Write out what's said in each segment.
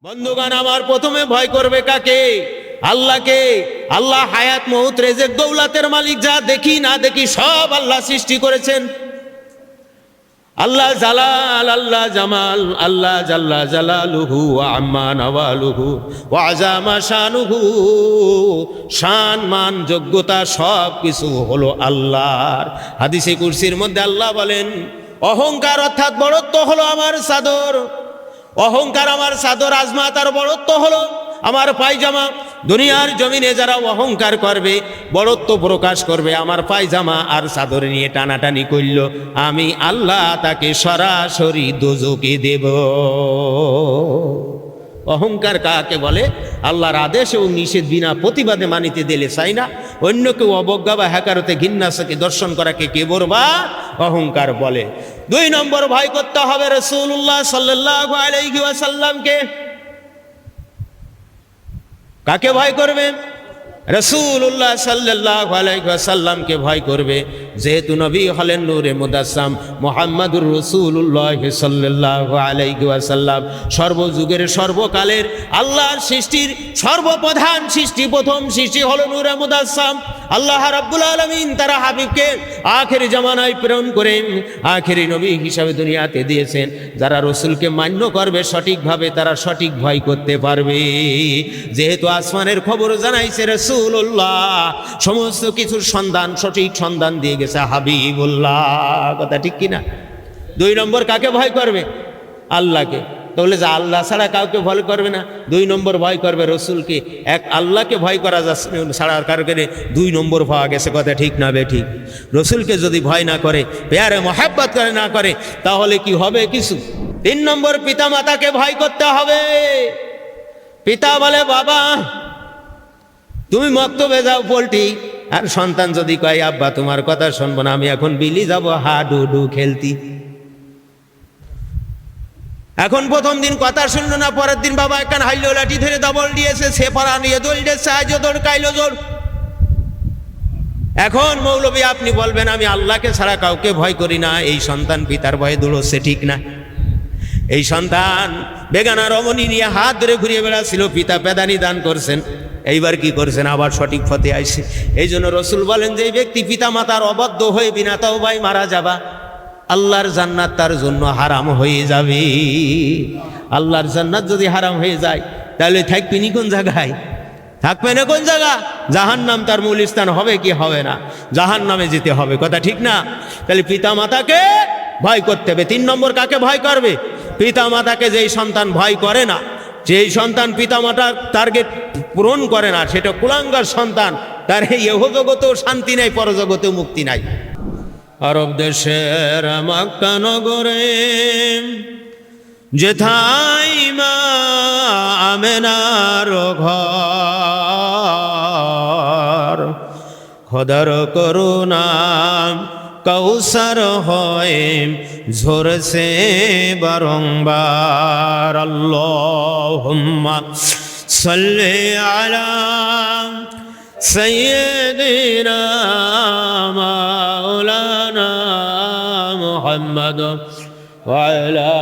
বন্ধুগণ, আমার প্রথমে ভয় করবে কাকে? আল্লাহকে। আল্লাহ হায়াত, মউত, রেজেক, দৌলতের মালিক। যা দেখি না দেখি সব আল্লাহ সৃষ্টি করেছেন। আল্লাহ জালাল, আল্লাহ জামাল, আল্লাহ জাল্লা জালালুহু ওয়া আম্মা নওয়ালুহু ওয়া আযামা শানুহু। শান, মান, যোগ্যতা সব কিছু হলো আল্লাহর। হাদিসে কুরসির মধ্যে আল্লাহ বলেন, অহংকার অর্থাৎ বড়ত্ব হলো আমার চাদর। অহংকার আমার চাদর, আজমা তার বড়ত্ব হলো আমার পায়জামা। দুনিয়ার জমিনে যারা অহংকার করবে, বড়ত্ব প্রকাশ করবে, আমার পায়জামা আর চাদর নিয়ে টানাটানি করল, আমি আল্লাহ তাকে সরাসরি দোজকে দেব। অহংকার কাকে বলে? আল্লাহর আদেশ ও নিষেধ বিনা প্রতিবাদে মানিতে দিলে চাই না, অন্য কেউ অবজ্ঞা বা হ্যাকারতে ঘৃণাকে দর্শন করাকে কে বলবা অহংকার বলে। 2 নম্বর, ভয় করতে হবে রাসূলুল্লাহ সাল্লাল্লাহু আলাইহি ওয়াসাল্লামকে। কাকে ভয় করবে? রাসূলুল্লাহ সাল্লাল্লাহু আলাইহি ওয়াসাল্লামকে ভয় করবে, যেহেতু নবী হলেন নূরে মুদাসসাম মুহাম্মাদুর রাসূলুল্লাহ সাল্লাল্লাহু আলাইহি ওয়াসাল্লাম। সর্বযুগের সর্বকালের আল্লাহর সৃষ্টির সর্বপ্রধান সৃষ্টি, প্রথম সৃষ্টি হলো নূরে মুদাসসাম। আল্লাহ রাব্বুল আলামিন তারা হাবিবকে আখেরি জামানায় প্রেরণ করেন, আখেরি নবী হিসাবে দুনিয়াতে দিয়েছেন। যারা রসুলকে মান্য করবে সঠিকভাবে, তারা সঠিক ভয় করতে পারবে। যেহেতু আসমানের খবর জানাইছে রাসূলুল্লাহ, সমস্ত কিছুর সন্ধান, সঠিক সন্ধান দিয়ে গেছে হাবিবুল্লাহ। কথা ঠিক কিনা? 2 নম্বর, কাকে ভয় করবে? আল্লাহকে। তাহলে যে আল্লাহ ছাড়া কাউকে ভয় করবে না। 2 নম্বর, ভয় করবে রসুলকে। এক আল্লাহকে ভয় করা যাচ্ছে ছাড়া কারণে 2 নম্বর পাওয়া গেছে। কথা ঠিক না বে ঠিক? রসুলকে যদি ভয় না করে, প্যারে মোহাব্বত করে না করে, তাহলে কি হবে কিছু? 3 নম্বর, পিতা মাতাকে ভয় করতে হবে। পিতা বলে, বাবা তুমি মক্তবে যাও পোল্ট্রি, আর সন্তান যদি কয়, আব্বা তোমার কথা শুনবো না, আমি এখন বিলি যাব হাডুডু খেলতি। এখন প্রথম দিন কথা শুনলো না, পরের দিন বাবা একখান হাইলো লাঠি ধরে দবল দিয়েছে, সে পাড়া নিয়ে দৌড়ে সাহায্য দৌড় কাইলো জোর। এখন মৌলবী আপনি বলবেন আমি আল্লাহকে ছাড়া কাউকে ভয় করি না, এই সন্তান পিতার ভয়ে দৌড়চ্ছে, ঠিক না? এই সন্তান বেগানা রমণী নিয়ে হাত ধরে ঘুরিয়ে বেড়াচ্ছিল, পিতা পেদানি দান করছেন, এইবার কি করছেন? আবার সঠিক পথে আইছে। এই জন্য রসুল বলেন, যে ব্যক্তি পিতা মাতার অবাধ্য হয়ে বিনা তাওবায় মারা যাবা, আল্লাহর জান্নাত তার জন্য হারাম হয়ে যাবে। আল্লাহর জান্নাত যদি হারাম হয়ে যায়, তাহলে থাকবে নি কোন জায়গায়? থাকবে না কোন জায়গা? জাহান্নাম তার মূল স্থান হবে কি হবে না? জাহান্নামে যেতে হবে। কথা ঠিক না? তাহলে পিতা মাতাকে ভয় করতে হবে। 3 নম্বর, কাকে ভয় করবে? পিতা মাতাকে। যেই সন্তান ভয় করে না, যেই সন্তান পিতা মাতার টার্গেট পূরণ করে না, সেটা কুলাঙ্গার সন্তান। তার এই ইহজগতেও শান্তি নাই, পরজগতেও মুক্তি নাই। আরব দেশের মক্কা নগরে যেথায় মা আমেনার ঘর, খোদার করুণা কৌসর হয় ঝরছে বারংবার। আল্লাহুম্মা সাল্লি আলা সাইয়্যিদিনা মাওলানা মুহাম্মদ ওয়া আলা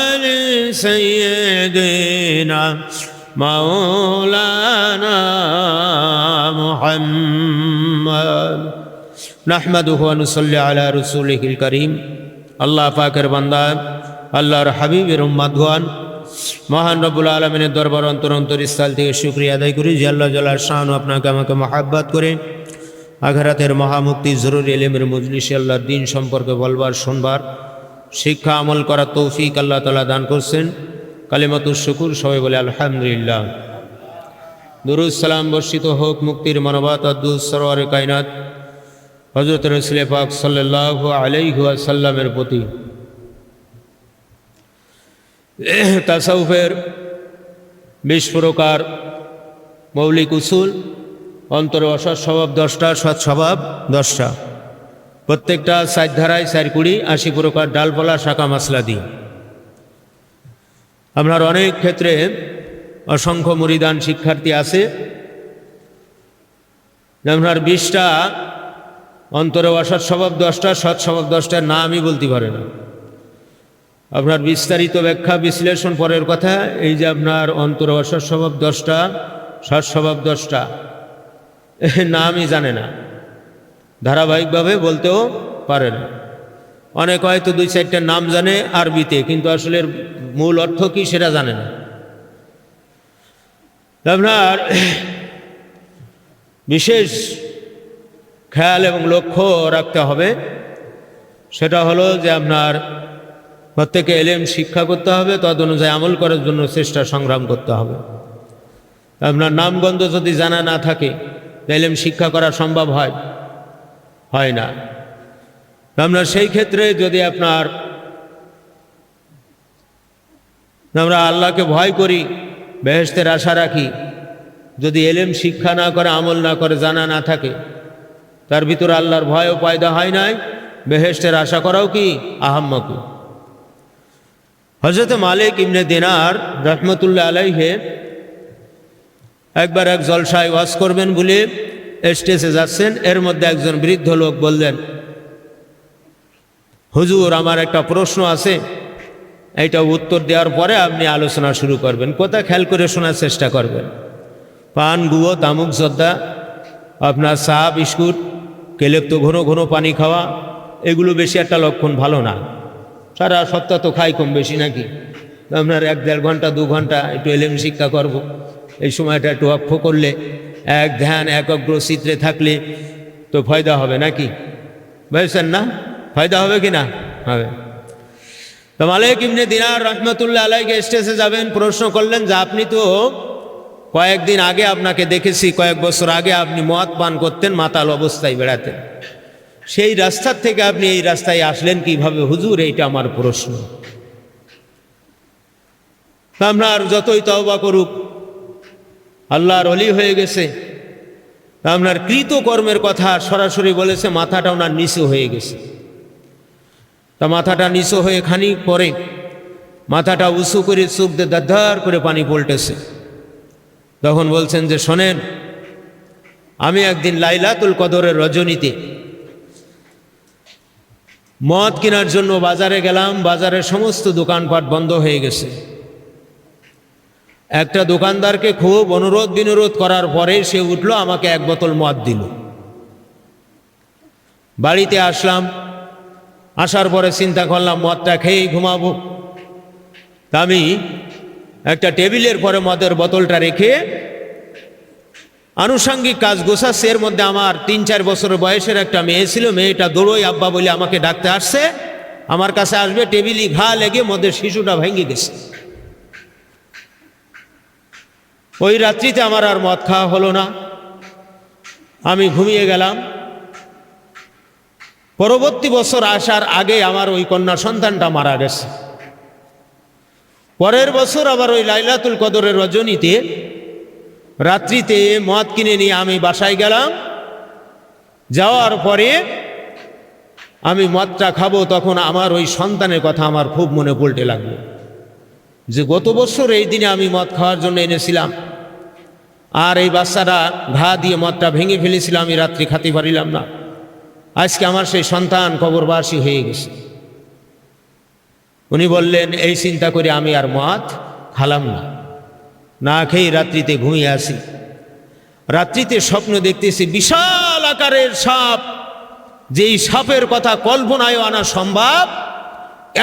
আলি সাইয়্যিদিনা মাওলানা মুহাম্মদ। নাহমাদুহু ওয়া নুসাল্লি আলা রাসূলিহিল কারীম। আল্লাহ পাকের বান্দা, আল্লাহর হাবিবের উম্মতগণ, মহান রব্বুল আলামিনের দরবার অন্তর স্থল থেকে শুকরিয়া আদায় করি যে আল্লাহ জালাল শানু আপনাকে আমাকে মহাব্বত করে আখিরাতের মহামুক্তি জরুরি ইলমের মজলিসে আল্লাহর দ্বীন সম্পর্কে বলবার, শুনবার, শিক্ষা আমল করার তৌফিক আল্লাহ তাআলা দান করছেন। কালিমাতুশ শুকুর, সবাই বলে আলহামদুলিল্লাহ। দুরূদ সালাম বর্ষিত হোক মুক্তির মানবতা দুধ সরওয়ারে কায়নাত হযরত রাসূল পাক সাল্লাল্লাহু আলাইহি ওয়াসাল্লামের প্রতি। তাসাউফের 20 প্রকার মৌলিক উসুল, অন্তরে অসৎ স্বভাব 10টা, সৎ স্বভাব 10টা, প্রত্যেকটা 4 ধারায় 4 কুড়ি, 80 প্রকার ডালপালা শাখা মাসলা দিই। আপনার অনেক ক্ষেত্রে অসংখ্য মুরিদান শিক্ষার্থী আছে, আপনার 20টা অন্তরে অসৎ স্বভাব 10টা, সৎ স্বভাব 10টার নামই বলতে পারে না। আপনার বিস্তারিত ব্যাখ্যা বিশ্লেষণ পরের কথা। এই যে আপনার অন্তর অসৎ স্বভাব 10টা, সৎ স্বভাব 10টা, নামই জানে না, ধারাবাহিকভাবে বলতেও পারে না। অনেক হয়তো 2-4টা নাম জানে আরবিতে, কিন্তু আসলে মূল অর্থ কি সেটা জানে না। আপনার বিশেষ খেয়াল এবং লক্ষ্য রাখতে হবে, সেটা হলো যে আপনার প্রত্যেকে এলেম শিক্ষা করতে হবে, তদ অনুযায়ী আমল করার জন্য চেষ্টা সংগ্রাম করতে হবে। আপনার নামগন্ধ যদি জানা না থাকে, এলেম শিক্ষা করা সম্ভব হয় না। আপনার সেই ক্ষেত্রে যদি আমরা আল্লাহকে ভয় করি, বেহেশতের আশা রাখি, যদি এলেম শিক্ষা না করে, আমল না করে, জানা না থাকে, তার ভিতরে আল্লাহর ভয়ও পয়দা হয় নাই, বেহেশতের আশা করাও কি আহাম্মকি। হযরত মালিক ইবনে দিনার রহমতুল্লাহ আলাইহে একবার এক জলসায় ওয়াজ করবেন বলে স্টেজে যাচ্ছেন। এর মধ্যে একজন বৃদ্ধ লোক বললেন, হুজুর, আমার একটা প্রশ্ন আছে, এইটা উত্তর দেওয়ার পরে আপনি আলোচনা শুরু করবেন। কথা খেয়াল করে শোনার চেষ্টা করবেন। পান, গুয়ো, তামুক জর্দা, আপনার চা, বিস্কুট, কেলেপ তো ঘন ঘন পানি খাওয়া, এগুলো বেশি একটা লক্ষণ ভালো না। সারা সপ্তাহ তো খাই কম বেশি নাকি? আপনার 1-1.5 ঘন্টা 2 ঘন্টা একটু এলেম শিক্ষা করব, এই সময়টা একটু অক্ষ করলে, এক ধ্যান একগ্র চিত্রে থাকলে তো ফায়দা হবে নাকি? বুঝছেন না? ফায়দা হবে কি না? হবে। তো মালিক ইবনে দিনার রহমতুল্লাহ আলাইহি স্টেজে যাবেন, প্রশ্ন করলেন যে আপনি তো কয়েকদিন আগে আপনাকে দেখেছি, কয়েক বছর আগে আপনি মদ পান করতেন, মাতাল অবস্থায় বেড়াতেন, সেই রাস্তার থেকে আপনি এই রাস্তায় আসলেন কিভাবে হুজুর? এইটা আমার প্রশ্ন। আপনার যতই তওবা করুক, আল্লাহর ওলি হয়ে গেছে, আপনার কৃতকর্মের কথা সরাসরি বলেছে, মাথাটা ওনার নিচু হয়ে গেছে। তা মাথাটা নিচু হয়ে খানিক পরে মাথাটা উঁচু করে চোখ দিয়ে দারদার করে পানি পল্টেছে। তখন বলছেন যে শোনেন, আমি একদিন লাইলাতুল কদরের রজনীতে মদ কেনার জন্য বাজারে গেলাম। বাজারের সমস্ত দোকানপাট বন্ধ হয়ে গেছে। একটা দোকানদারকে খুব অনুরোধ বিনোরোধ করার পরে সে উঠলো, আমাকে 1 বোতল মদ দিল। বাড়িতে আসলাম, আসার পরে চিন্তা করলাম মদটা খেয়েই ঘুমাবো। তা আমি একটা টেবিলের পরে মদের বোতলটা রেখে আনুষঙ্গিক কাজ গোছাচ্ছি। এর মধ্যে আমার 3-4 বছর বয়সের একটা মেয়ে ছিল। মেয়েটা দৌড়ই আব্বা বলে আমাকে ডাকতে আসছে, আমার কাছে আসবে, টেবিলই ঘা লেগে মদের শিশুটা ভেঙে গেছে। ওই রাত্রিতে আমার আর মদ খাওয়া হলো না, আমি ঘুমিয়ে গেলাম। পরবর্তী বছর আসার আগে আমার ওই কন্যা সন্তানটা মারা গেছে। পরের বছর আবার ওই লাইলাতুল কদরের রজনীতে রাত্রিতে মদ কিনে নিয়ে আমি বাসায় গেলাম। যাওয়ার পরে আমি মদটা খাবো, তখন আমার ওই সন্তানের কথা আমার খুব মনে পড়তে লাগলো, যে গত বছর এই দিনে আমি মদ খাওয়ার জন্য এনেছিলাম, আর এই বাচ্চাটা ঘা দিয়ে মদটা ভেঙে ফেলেছিল, আমি রাত্রি খাতে পারিলাম না। আজকে আমার সেই সন্তান কবরবাসী হয়ে গেছে। উনি বললেন, এই চিন্তা করে আমি আর মদ খালাম না, না খেয়ে রাত্রিতে ঘুমিয়ে আসি। রাত্রিতে স্বপ্ন দেখতেছি বিশাল আকারের সাপ, যেই সাপের কথা কল্পনায় আনা সম্ভব।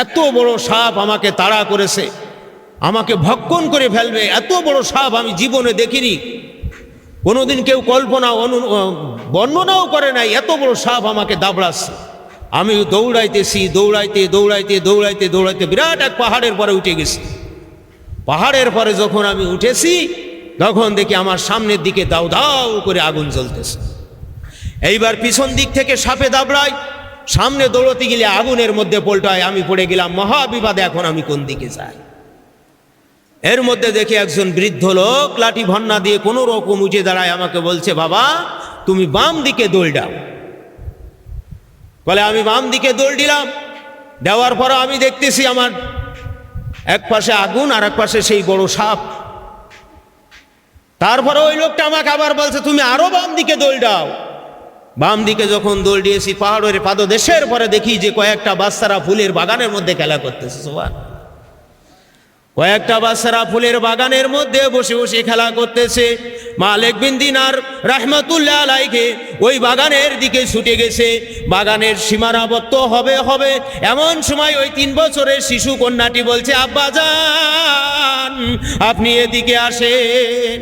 এত বড় সাপ আমাকে তাড়া করেছে, আমাকে ভক্ষণ করে ফেলবে, এত বড় সাপ আমি জীবনে দেখিনি, কোনোদিন কেউ কল্পনা বর্ণনাও করে নাই। এত বড় সাপ আমাকে দাবড়াচ্ছে। আমি দৌড়াইতেছি, দৌড়াইতে বিরাট এক পাহাড়ের পরে উঠে গেছি। পাহাড়ের পরে যখন আমি উঠেছি, তখন দেখি আমার সামনের দিকে দাউ দাউ করে আগুন জ্বলতেছে। এইবার পিছন দিক থেকে সাপে দাবড়ায়, সামনে দৌড়তে গেলে আগুনের মধ্যে পল্টায়, আমি পড়ে গেলাম মহাবিপদে। এখন আমি কোন দিকে যাই? এর মধ্যে দেখি একজন বৃদ্ধ লোক লাঠি ভন্না দিয়ে কোনো রকম উঠে দাঁড়ায়, আমাকে বলছে, বাবা তুমি বাম দিকে দৌড় দাও। বলে আমি বাম দিকে দৌড় দিলাম। দেওয়ার পর আমি দেখতেছি আমার এক পাশে আগুন আর এক পাশে সেই বড় সাপ। তারপরে ওই লোকটা আমাকে আবার বলছে, তুমি আরো বাম দিকে দৌড় দাও। বাম দিকে যখন দৌড় দিয়েছি পাহাড়ের পাদদেশের পরে দেখি যে কয়েকটা বাচ্চারা ফুলের বাগানের মধ্যে খেলা করতেছে। সুবহানাল্লাহ। কয়েকটা বাচ্চারা ফুলের বাগানের মধ্যে বসে বসে খেলা করতেছে। মালিক বিন দিনার রাহমাতুল্লাহ আলাইহি ওই বাগানের দিকে ছুটে গেছে। বাগানের সীমানাবদ্ধ হবে এমন সময় ওই 3 বছরের শিশু কন্যাটি বলছে, আব্বাজান আপনি এদিকে আসেন।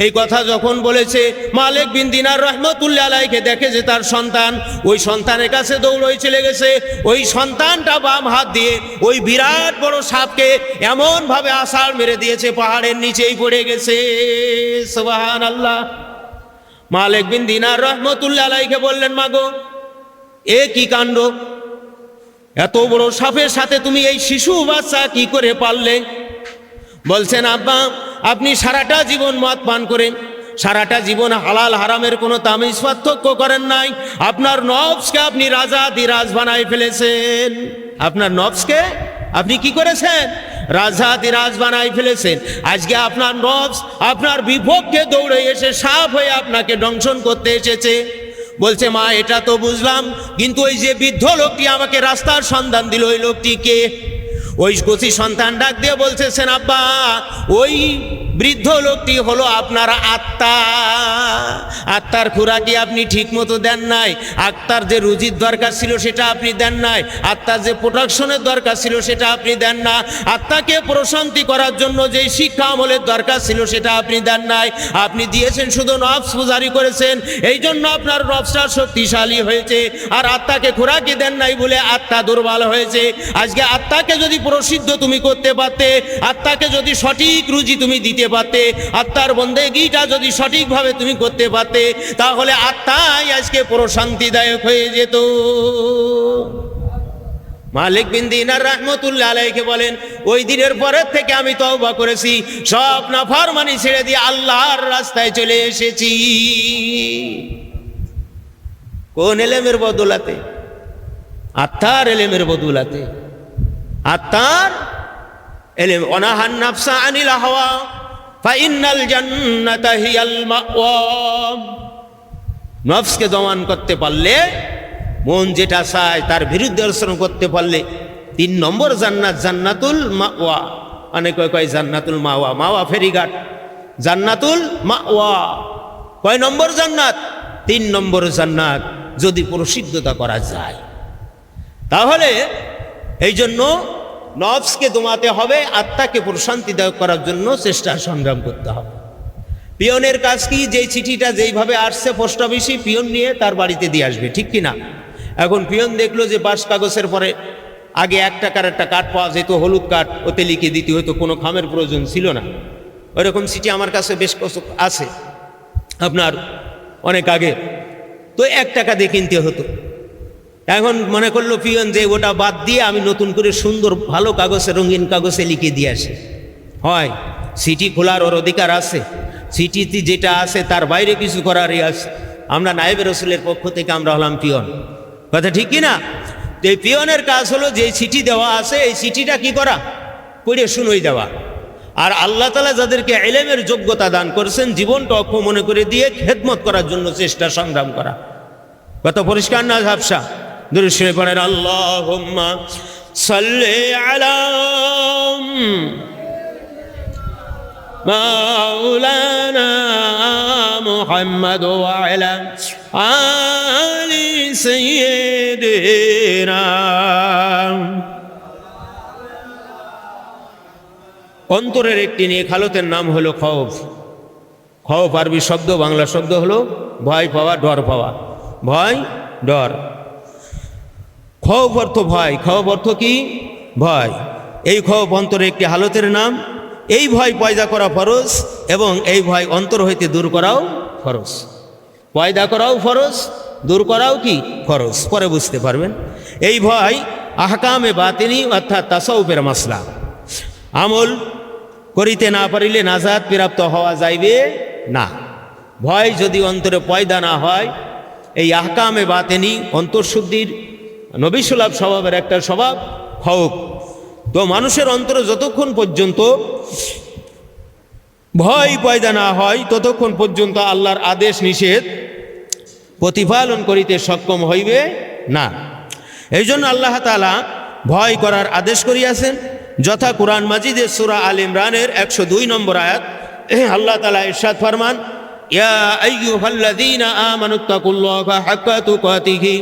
এই কথা যখন বলেছে, মালিক বিন দিনার রাহমাতুল্লাহ আলাইহি দেখে যে তার সন্তান ওই সন্তানের কাছে দৌড়ে চলে গেছে। ওই সন্তানটা বাম হাত দিয়ে ওই বিরাট বড় সাপকে এমন ভাবে আছাড় মেরে দিয়েছে, পাহাড়ের নিচেই পড়ে গেছে। সুবহানাল্লাহ। মালিক বিন দিনার রাহমাতুল্লাহ আলাইহি বললেন, মাগো এ কি কাণ্ড, এত বড় সাপের সাথে তুমি এই শিশু বাচ্চা কি করে পারলে? বলছেন, আব্বা আপনি সারাটা জীবন মদ পান করেন, সারাটা জীবন হালাল হারামের কোনো তামিজ পার্থক্য করেন নাই। আপনার নফসকে আপনি রাজাধিরাজ বানাই ফেলেছেন। আপনার নফসকে আপনি কি করেছেন? রাজাধিরাজ বানাই ফেলেছেন। আজকে আপনার নফস আপনার বিপক্ষে দৌড়ে এসে সাপ হয়ে আপনাকে দংশন করতে এসেছে। বলছে, মা এটা তো বুঝলাম, কিন্তু ওই যে বৃদ্ধ লোকটি আমাকে রাস্তার সন্ধান দিল, ওই লোকটি কে? ওই কচি সন্তান ডাক দিয়ে বলতেছেন, আব্বা ওই বৃদ্ধ লোকটি হলো আপনার আত্মা। আত্মার খোরাকি আপনি ঠিক মতো দেন নাই। আত্মার যে রুজির দরকার ছিল সেটা আপনি দেন নাই। আত্মার যে প্রোটেকশনের দরকার ছিল সেটা আপনি দেন না। আত্মাকে প্রশান্তি করার জন্য যে শিক্ষা আমলের দরকার ছিল সেটা আপনি দেন নাই। আপনি দিয়েছেন শুধু নফস পূজারি করেছেন, এই জন্য আপনার নফসটা শক্তিশালী হয়েছে। আর আত্মাকে খোরাকি দেন নাই বলে আত্মা দুর্বল হয়েছে। আজকে আত্মাকে যদি প্রসিদ্ধ তুমি করতে পারতে, আত্মাকে যদি সঠিক রুজি তুমি দিতে পারতে, আত্মার বন্দেগীটা যদি সঠিকভাবে তুমি করতে পারতে, তাহলে আত্মাই আজকে প্রশান্তিদায়ক হয়ে যেত। মালিক বিন দিনার রাহমাতুল্লাহ আলাইহি বলেন, ওই দিনের পরের থেকে আমি তওবা করেছি, সব নাফরমানি ছেড়ে দিয়ে আল্লাহর রাস্তায় চলে এসেছি। কোন ইলমের বদৌলতে? আত্মার ইলমের বদৌলতে। আত্মার ইলম। ওয়ানাহান নাফসা আনিল হাওয়া ফাইন্নাল জান্নাতা হিয়াল মাওয়া। নফসকে দমন করতে পারলে, মন যেটা চায় তার বিরুদ্ধে আচরণ করতে পারলে 3 নম্বর জান্নাত, জান্নাতুল মাওয়া। অনেক কয় জান্নাতুল মাওয়া, মাওয়া ফেরিঘাট, জান্নাতুল মাওয়া। কয় নম্বর জান্নাত? 3 নম্বর জান্নাত, যদি প্রসিদ্ধতা করা যায়। তাহলে এই জন্য নফসকে দমাতে হবে, আত্মাকে প্রশান্তিদায়ক করার জন্য চেষ্টা সংগ্রাম করতে হবে। পিয়নের কাজ কি? যেই চিঠিটা যেইভাবে আসছে পোস্ট অফিসে, পিয়ন নিয়ে তার বাড়িতে দিয়ে আসবে, ঠিক কিনা? এখন পিয়ন দেখলো যে 5 কাগজের পরে আগে 1 টাকার একটা কার্ড পাওয়া যেত, হলুদ কার্ড, ওতে লিখে দিতে হতো, কোনো খামের প্রয়োজন ছিল না। ওইরকম চিঠি আমার কাছে বেশ আছে, আপনার অনেক আগে। তো 1 টাকা দিয়ে কিনতে হতো। এখন মনে করলো পিয়ন যে ওটা বাদ দিয়ে আমি নতুন করে সুন্দর ভালো কাগজে, রঙিন কাগজে লিখে দিয়ে আসি। হয়, চিঠি খোলার ওর অধিকার আছে, চিঠিতে যেটা আছে তার বাইরে কিছু করারই আছে। আমরা নায়েবে রসুলের পক্ষ থেকে আমরা হলাম পিয়ন, কথা ঠিক কিনা? এই পিয়নের কাজ হলো যে চিঠি দেওয়া আছে এই চিঠিটা কি করা, পড়ে শুনোই দেওয়া। আর আল্লাহ তাআলা যাদেরকে ইলমের যোগ্যতা দান করেছেন, জীবনটা অক্ষ মনে করে দিয়ে খেদমত করার জন্য চেষ্টা সংগ্রাম করা। কত পরিষ্কার না ঝাপসা? দুরূদ শরীফ পড়েন, আল্লাহুম্মা সাল্লি আলা মাওলানা মুহাম্মদ ওয়া আলা আলি সাইয়্যিদিনা। অন্তরের একটি নেক হালতের নাম হলো খৌফ। খৌফ আরবি শব্দ, বাংলা শব্দ হলো ভয় পাওয়া, ডর পাওয়া। ভয়, ডর। খৌফ অর্থ ভয়। খৌফ অর্থ কি? ভয়। এই খৌফ অন্তরের একটি হালতের নাম। এই ভয় পয়দা করা ফরজ এবং এই ভয় অন্তর হইতে দূর করাও ফরজ। পয়দা করাও ফরজ, দূর করাও কি ফরজ, পরে বুঝতে পারবেন। এই ভয় আহকামে বাতিনি অর্থাৎ তাসাউফের মাসলা। আমল করিতে না পারিলে নাজাত প্রাপ্ত হওয়া যাইবে না। ভয় যদি অন্তরে পয়দা না হয়, এই আহকামে বাতিনি অন্তঃশুদ্ধির নবিসুলভ স্বভাবের একটা স্বভাব খৌফ। তো মানুষের অন্তরে যতক্ষণ পর্যন্ত ভয় পয়দা না হয় ততক্ষণ পর্যন্ত আল্লাহর আদেশ নিষেধ প্রতিপালন করিতে সক্ষম হইবে না। এই জন্য আল্লাহ তাআলা ভয় করার আদেশ করিয়াছেন, যথা কুরআন মাজিদের সূরা আল ইমরানের 102 নম্বর আয়াত আল্লাহ তাআলা ইরশাদ ফরমান, ইয়া আইয়ুহাল্লাযীনা আমানুত্তাকুল্লাহা হাক্কা তুকাতিহি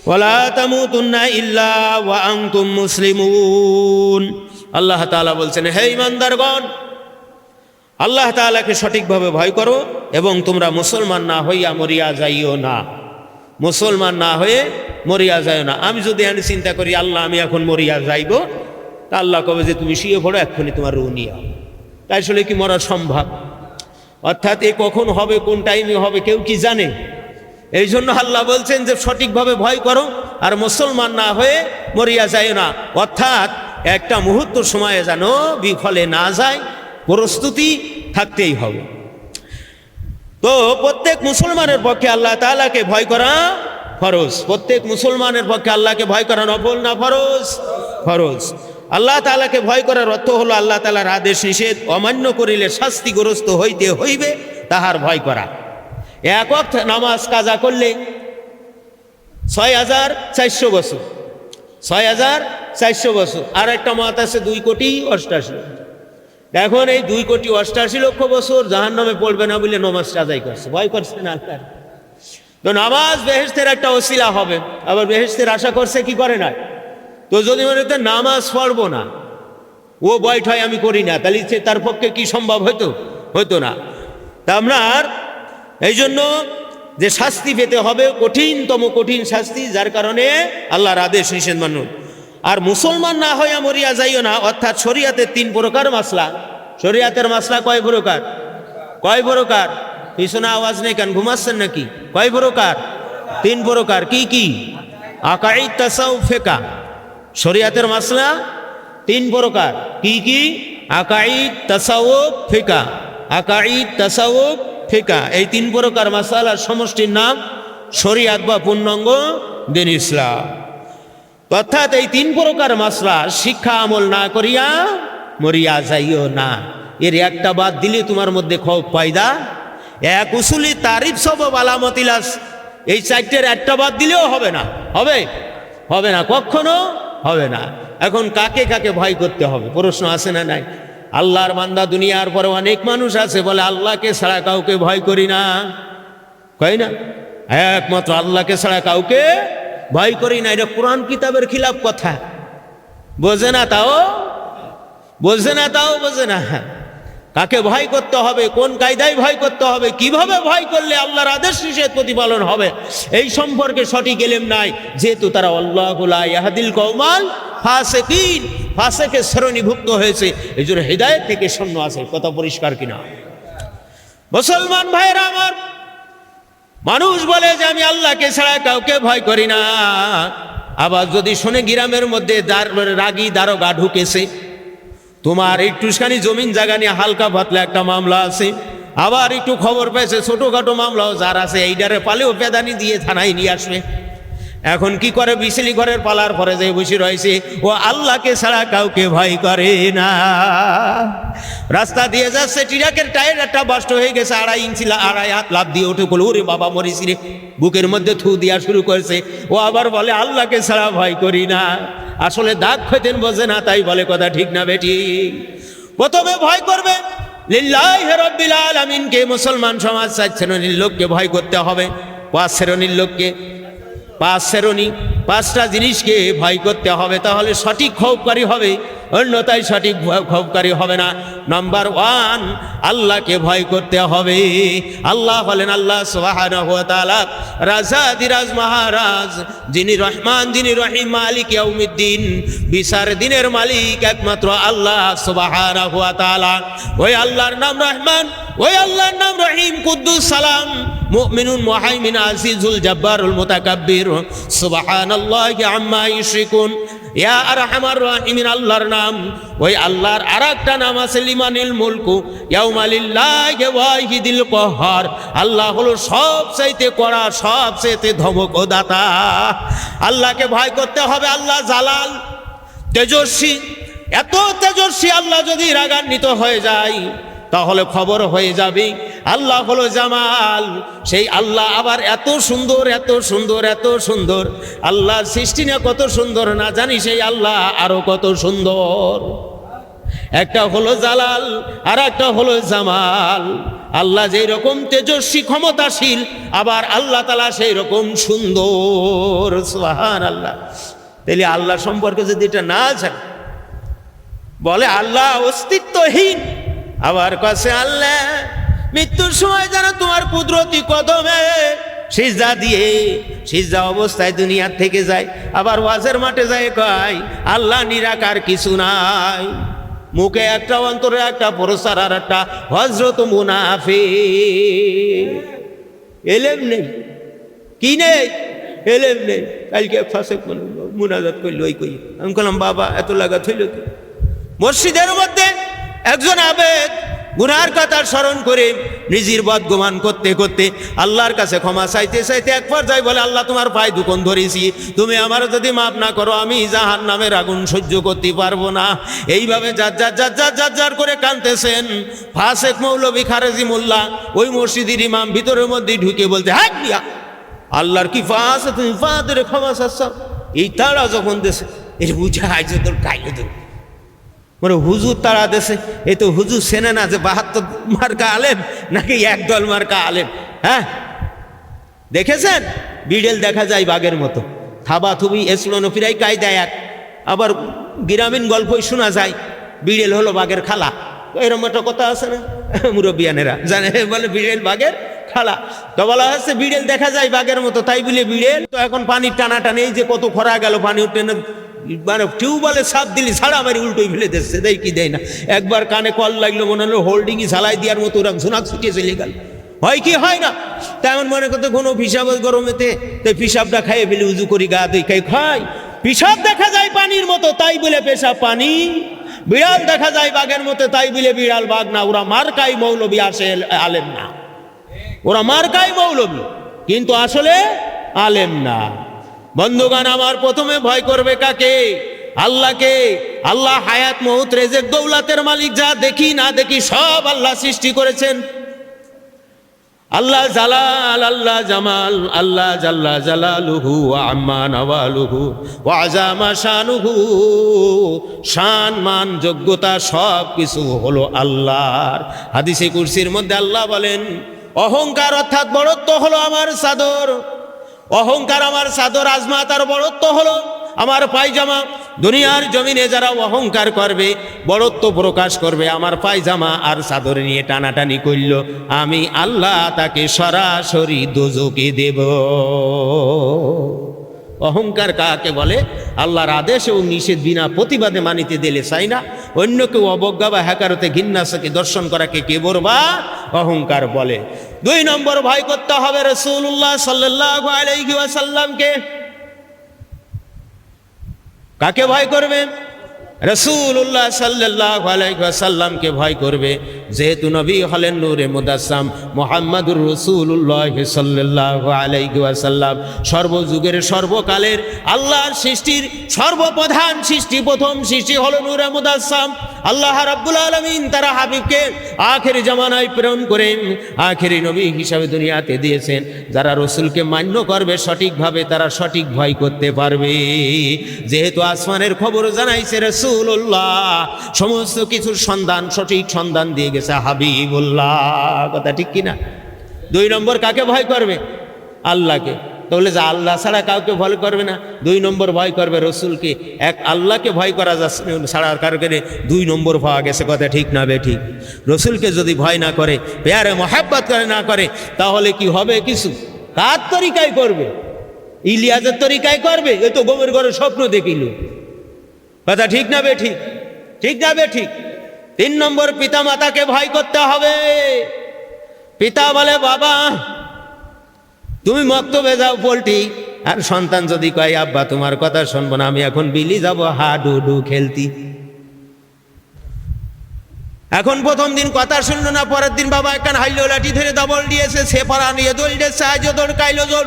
ওয়া লা তামুতুন্না ইল্লা ওয়া আনতুম মুসলিমুন। আল্লাহ তাআলা বলছেন, হে ঈমানদারগণ, আল্লাহ তাআলাকে সঠিকভাবে ভয় করো এবং তোমরা মুসলমান না হইয়া মরিয়া যাইও না। মুসলমান না হয়ে মরিয়া যাইও না। আমি যদি আমি চিন্তা করি আল্লাহ আমি এখন মরিয়া যাইব, তা আল্লাহ কবে যে তুমি শুয়ে পড়ো, এক্ষুনি তোমার রূহ নিয়ে আও। তাই আসলে কি মরা সম্ভব? অর্থাৎ এ কখন হবে, কোন টাইমে হবে, কেউ কি জানে? এই জন্য আল্লাহ বলছেন যে সঠিকভাবে ভয় করো আর মুসলমান না হয়ে মরিয়া যায় না। অর্থাৎ একটা মুহূর্ত সময়ে যেন বিফলে না যায়, প্রস্তুতি থাকতেই হবে। তো প্রত্যেক মুসলমানের পক্ষে আল্লাহ তাআলাকে ভয় করা ফরজ। প্রত্যেক মুসলমানের পক্ষে আল্লাহকে ভয় করা নফল না ফরজ? ফরজ। আল্লাহ তাআলাকে ভয় করার অর্থ হলো আল্লাহ তাআলার আদেশ নিষেধ অমান্য করিলে শাস্তিগ্রস্ত হইতে হইবে তাহার ভয় করা। এক ওয়াক্ত নামাজ কাজা করলে ৬,৪০০ বছর, ৬,৪০০ বছর। আর একটা মত আছে 2,88,00,000। এখন এই 2,88,00,000 বছর জাহান্নামে পড়বে না বলে নামাজ কাজাই করছে, ভয় করছে না আল্লাহ। তো নামাজ বেহেশতের একটা ওসিলা হবে, আবার বেহেশতের আশা করছে, কি করে না? তো যদি মনে হতো নামাজ পড়বো না, ও বয়স হয় আমি করি না, তাহলে তার পক্ষে কি সম্ভব হতো? হতো না। তা আপনার এই জন্য যে শাস্তি পেতে হবে, কঠিনতম কঠিন শাস্তি, যার কারণে আল্লাহর আদেশ নিষেধ মানুন। আর মুসলমান না হইয়া মরিয়া যাইও না, অর্থাৎ শরীয়তের 3 প্রকার মাসলা। শরীয়তের মাসলা কয় প্রকার? কয় প্রকার? পিছনে আওয়াজ নেই কেন, ঘুমাচ্ছেন নাকি? কয় প্রকার? 3 প্রকার। কি কি? আকাঈদ, তাসাউফ, ফিকহ। শরীয়তের মাসলা 3 প্রকার। কি কি? আকাঈদ, তাসাউফ, ফিকহ। আকাঈদ, তাসাউফ, ফিকহ, এই 3 প্রকার মাসালার সমষ্টির নাম শরীয়ত বা পূর্ণাঙ্গ দ্বীন ইসলাম। অর্থাৎ এই 3 প্রকার মাসলা শিক্ষা আমল না করিয়া মরিয়া যাইও না। এর একটা বাদ দিলে তোমার মধ্যে খৌফ পয়দা। এক উসুলি তারিফ সবব আলামতিলাস, এই 4টের একটা বাদ দিলেও হবে না। হবে? হবে না, কখনো হবে না। এখন কাকে কাকে ভয় করতে হবে? প্রশ্ন আছে না নাই? আল্লাহর বান্দা দুনিয়ার পরে অনেক মানুষ আছে বলে আল্লাহকে ছাড়া কাউকে ভয় করি না, কই না? একমাত্র আল্লাহকে ছাড়া কাউকে ভয় করি না। এটা কোরআন কিতাবের খিলাফ কথা। বোঝে না তাও বোঝে না, তাও বোঝে না। কাকে ভয় করতে হবে, কোন কায়দায় ভয় করতে হবে, কিভাবে ভয় করলে আল্লাহর আদেশ নিষেধ প্রতিপালন হবে, এই সম্পর্কে সঠিক ইলম নাই। যেহেতু তারা আল্লাহু লা ইয়াহদিল কওমাল ফাসিকিন, ফাসিকের শ্রেণীভুক্ত হয়েছে, এই জন্য হিদায়াত থেকে শূন্য আছে। কথা পরিষ্কার কিনা? মুসলমান ভাইরা আমার, মানুষ বলে যে আমি আল্লাহকে ছাড়া কাউকে ভয় করি না। আবার যদি শুনে গ্রামের মধ্যে রাগী দারোগা ঢুকেছে, তোমার একটুখানি জমিন জায়গা নিয়ে হালকা পাতলা একটা মামলা আছে, আবার একটু খবর পেয়েছে ছোটোখাটো মামলাও যার আছে, এইটারে পালেও পেদানি দিয়ে থানায় নিয়ে আসবে। এখন কি করে? বিচলি ঘরের পালার পরে যে বসে রয়েছে, ও আল্লাহকে ছাড়া কাউকে ভয় করে না। রাস্তা দিয়ে যাচ্ছে, ট্রাকের টায়ার একটা বাস্ট হয়ে গেছে, 2.5 ইঞ্চি 2.5 হাত লাভ দিয়ে উঠে বলে ওরে বাবা মরিছি রে, বুকের মধ্যে থু দেওয়া শুরু করেছে। ও আবার বলে আল্লাহকে ছাড়া ভয় করি না। আসলে দাগ খেতেন বোঝে না, তাই বলে। কথা ঠিক না বেটি? প্রথমে ভয় করবে লিল্লাহি রাব্বিল আলামিনকে। মুসলমান সমাজ 4 শ্রেণীর লোককে ভয় করতে হবে। 5 শ্রেণীর লোককে, 5 শ্রেণী, 5টা জিনিসকে ভয় করতে হবে, তাহলে সঠিক খৌফকারী হবে, অন্যথায় সঠিক খৌফকারী হবে না। নাম্বার 1, আল্লাহকে ভয় করতে হবে। আল্লাহ হলেন আল্লাহ সুবহানাহু ওয়া তাআলা রাজাদিরাজ মহারাজ, যিনি রহমান, যিনি রহিম, মালিক ইয়াউমিদ্দিন, বিচার দিনের মালিক একমাত্র আল্লাহ সুবহানাহু ওয়া তাআলা। ওই আল্লাহর নাম রহমান, ওই আল্লাহর নাম রহিম, কুদ্দুস সালাম, মুমিনুন, মুহাইমিন, আজিজুল জব্বারুল মুতাকাব্বির, সুবহানাল্লাহি আম্মা ইউশরিকুন। ইয়া আরহামার রাহিমিন আল্লাহর নাম। ওই আল্লাহর আরেকটা নাম আছে লিমানিল মুলকু ইয়াউমালিল্লাহি ওয়াহিদিল কহার। আল্লাহ হলো সবচাইতে কড়া, সবচাইতে ধমকদাতা। আল্লাহকে ভয় করতে হবে। আল্লাহ জালাল, তেজস্বী, এত তেজস্বী। আল্লাহ যদি রাগান্বিত হয়ে যায় তাহলে খবর হয়ে যাবে আল্লাহ হলো জামাল। সেই আল্লাহ আবার এত সুন্দর, এত সুন্দর, এত সুন্দর। আল্লাহর সৃষ্টি না কত সুন্দর না জানি, সেই আল্লাহ আরো কত সুন্দর। একটা হলো জালাল আর একটা হলো জামাল। আল্লাহ যেই রকম তেজস্বী ক্ষমতাশীল, আবার আল্লাহ তাআলা সেই রকম সুন্দর। সুবহানাল্লাহ। তাহলে আল্লাহ সম্পর্কে যদি এটা না জানে, বলে আল্লাহ অস্তিত্বহীন, আবার কাছে আল্লাহ মৃত্যুর সময় যেন তোমার কুদরতি কদমে সিজদা দিয়ে সিজদা অবস্থায় দুনিয়ার থেকে যায়, আবার ওয়াজের মাঠে যায় কয় আল্লাহ নিরাকার, কিছু নাই। মুখে একটা, অন্তরে একটা, প্রচার আর একটা। হযরত মুনাফিক। এলেম নেই, কি নেই? এলেম নেই। কালকে ফাসেক মুনাজাত করলো, ওই কই আমি বললাম বাবা এত লাগাত হইল কি? মসজিদের মধ্যে একজন আবেদ গুনার কথা স্মরণ করে নিজের বদগুমান করতে করতে আল্লাহর কাছে ক্ষমা চাইতে চাইতে এক পর্যায়ে বলে, আল্লাহ তোমার পায়ে দুকন ধরেছি, তুমি আমার যদি মাফ না করো আমি জাহান্নামের আগুন সহ্য করতে পারবো না। এইভাবে যার করে কাঁদতেছেন। ফাসেক মৌলভী খারেজি মোল্লা ওই মসজিদের ইমাম ভিতরের মধ্যে ঢুকে বলতে, হ্যাঁ মিয়া আল্লাহর কি ফা আছে, তুমি ফা ধরে ক্ষমা চাচ্ছ? এই তারা যখন দেশে এটা বুঝে আইজ তোর কাইলে তোর মানে হুজুর তারা দেশে, এই তো হুজুর সেনে না যে 72 মার্কা আলেম নাকি একদল মার্কা আলেম। হ্যাঁ দেখেছেন, বিড়েল দেখা যায় বাঘের মতো, থাবা থুবি এসলনো ফিরাই কায়দায় এক। আবার গ্রামীণ গল্পই শোনা যায় বিড়েল হলো বাঘের খালা। এরকম একটা কথা আছে না, মুরব্বিয়ানেরা জানে, বলে বিড়েল বাঘের খালা। তো বলা হচ্ছে বিড়েল দেখা যায় বাঘের মতো, তাই বলে বিড়েল তো এখন পানির টানাটানি, এই যে কত খরা গেল পানি টেনে মানে টিউবওয়েলে সাপ দিলি ছাড়া মারি উল্টোই ফেলে দিচ্ছে, দেয় কি দেয় না। একবার কানে কল লাগলো, মনে হলো হোল্ডিংই ঝালাই দেওয়ার মতো ওরা ঝুনাক ছুটিয়ে চলে গেল। হয় কি হয় না? তেমন মনে করতে কোনো পিসাব গরমেতে তাই পিসাবটা খাইয়ে ফেলে উজু করি গা দুই খাই পিসাব দেখা যায় পানির মতো, তাই বলে পেশাব পানি। বিড়াল দেখা যায় বাঘের মতো, তাই বলে বিড়াল বাঘ না। ওরা মার্কাই মৌলবী, আসে আলেম না। ওরা মার্কাই মৌলবী কিন্তু আসলে আলেম না। বন্ধুগণ আমার, প্রথমে ভয় করবে কাকে? আল্লাহকে। আল্লাহ হায়াত মউত রেজেক দৌলাতের মালিক, যা দেখি না দেখি সব আল্লাহ সৃষ্টি করেছেন। আল্লাহ জালাল, আল্লাহ জামাল, আল্লাহ জাল্লা জালালুহু ওয়া আম্মা নওয়ালুহু ওয়া আযামা শানুহু। শান মান যোগ্যতা সব কিছু হলো আল্লাহর। হাদিসে কুরসির মধ্যে আল্লাহ বলেন, অহংকার অর্থাৎ বড়ত্ব হলো আমার চাদর। অহংকার আমার চাদর, আজমা তার বড়ত্ব হলো আমার পায়জামা। দুনিয়ার জমিনে যারা অহংকার করবে, বড়ত্ব প্রকাশ করবে, আমার পায়জামা আর চাদর নিয়ে টানাটানি করল, আমি আল্লাহ তাকে সরাসরি দোজকে দেব। অহংকার কাকে বলে? আল্লাহর আদেশ ও নিষেধ বিনা প্রতিবাদে মানিতে দিলে চাই না, অন্য কেউ অবজ্ঞা বা হ্যাকারতে ঘৃণাকে দর্শন করাকে কে বলবা অহংকার বলে। 2 নম্বর ভয় করতে হবে রাসূলুল্লাহ সাল্লাল্লাহু আলাইহি ওয়াসাল্লামকে। কাকে ভয় করবে? রাসূলুল্লাহ সাল্লাল্লাহু আলাইহি ওয়াসাল্লামকে ভয় করবে, যেহেতু নবী হলেন নূরে মুদাসসাম মুহাম্মাদুর রাসূলুল্লাহ সাল্লাল্লাহু আলাইহি ওয়াসাল্লাম। সর্বযুগের সর্বকালের আল্লাহর সৃষ্টির সর্বপ্রধান সৃষ্টি, প্রথম সৃষ্টি হলো নূরে মুদাসসাম। আল্লাহ রাব্বুল আলামিন তারা হাবিবকে আখেরি জামানায় প্রেরণ করেন, আখেরি নবী হিসাবে দুনিয়াতে দিয়েছেন। যারা রসুলকে মান্য করবে সঠিকভাবে, তারা সঠিক ভয় করতে পারবে। যেহেতু আসমানের খবর জানাইছে রাসূলুল্লাহ, সমস্ত কিছুর সন্ধান, সঠিক সন্ধান দিয়ে গেছে হাবিবুল্লাহ। কথা ঠিক কিনা? 2 নম্বর কাকে ভয় করবে? আল্লাহকে। তাহলে যে আল্লাহ ছাড়া কাউকে ভয় করবে না। 2 নম্বর ভয় করবে রসুলকে। এক আল্লাহকে ভয় করা যাচ্ছে ছাড়া কারণে 2 নম্বর পাওয়া গেছে। কথা ঠিক না বে ঠিক? রসুলকে যদি ভয় না করে, প্যারে মহাব্বত করে না করে, তাহলে কি হবে? কিছু কার তরিকায় করবে? ইলিয়াসের তরিকায় করবে? এ তো গোমের ঘরে স্বপ্ন দেখিল। কথা ঠিক না বে ঠিক? ঠিক না বে ঠিক? 3 নম্বর পিতা মাতাকে ভয় করতে হবে। পিতা বলে, বাবা তুমি মক্তবে যাও পোল্ট্রি, আর সন্তান যদি কয় আব্বা তোমার কথা শুনবো না, আমি এখন বিলি যাব হাডুডু খেলতি। এখন প্রথম দিন কথা শুনলো না, পরের দিন বাবা একখান হাইলো লাঠি ধরে দবল দিয়েছে, সে পাড়া নিয়ে দৌড়ে সাহায্য দৌড় কাইলো জোর।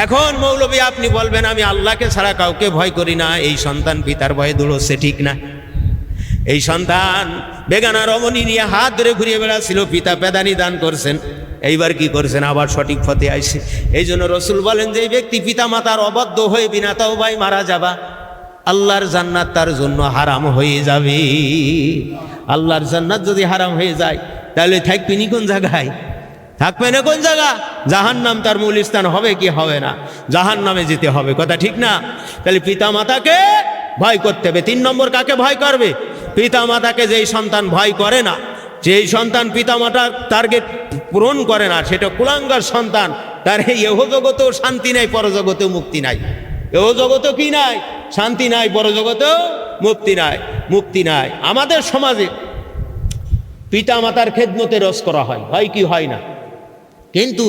এখন মৌলবী আপনি বলবেন আমি আল্লাহকে ছাড়া কাউকে ভয় করি না, এই সন্তান পিতার ভয়ে দৌড়চ্ছে, ঠিক না? এই সন্তান বেগানা রমণী নিয়ে হাত ধরে ঘুরিয়ে বেড়াচ্ছিল, পিতা পেদানি দান করছেন, এইবার কি করছেন, আবার সঠিক পথে আইছে। এই জন্য রসুল বলেন যে এই ব্যক্তি পিতা মাতার অবাধ্য হয়ে বিনা তাওবায় মারা যাবা, আল্লাহর জান্নাত তার জন্য হারাম হয়ে যাবে। আল্লাহর জান্নাত যদি হারাম হয়ে যায় তাহলে থাকবে নি কোন জায়গায়, থাকবে না কোন জায়গা? জাহান্নাম তার মূল স্থান হবে কি হবে না? জাহান্নামে যেতে হবে, কথা ঠিক না? তাহলে পিতা মাতাকে ভয় করতে হবে। 3 নম্বর কাকে ভয় করবে? পিতা মাতাকে। যেই সন্তান ভয় করে না, যেই সন্তান পিতা মাতার টার্গেট পূরণ করে না, সেটা কুলাঙ্গার সন্তান। তার এই জগতেও শান্তি নাই, পরজগতেও মুক্তি নাই। জগতেও কি নাই? শান্তি নাই, পরজগতেও মুক্তি নাই, মুক্তি নাই। আমাদের সমাজে পিতা মাতার খেদমতে রস করা হয়, হয় কি হয় না? কিন্তু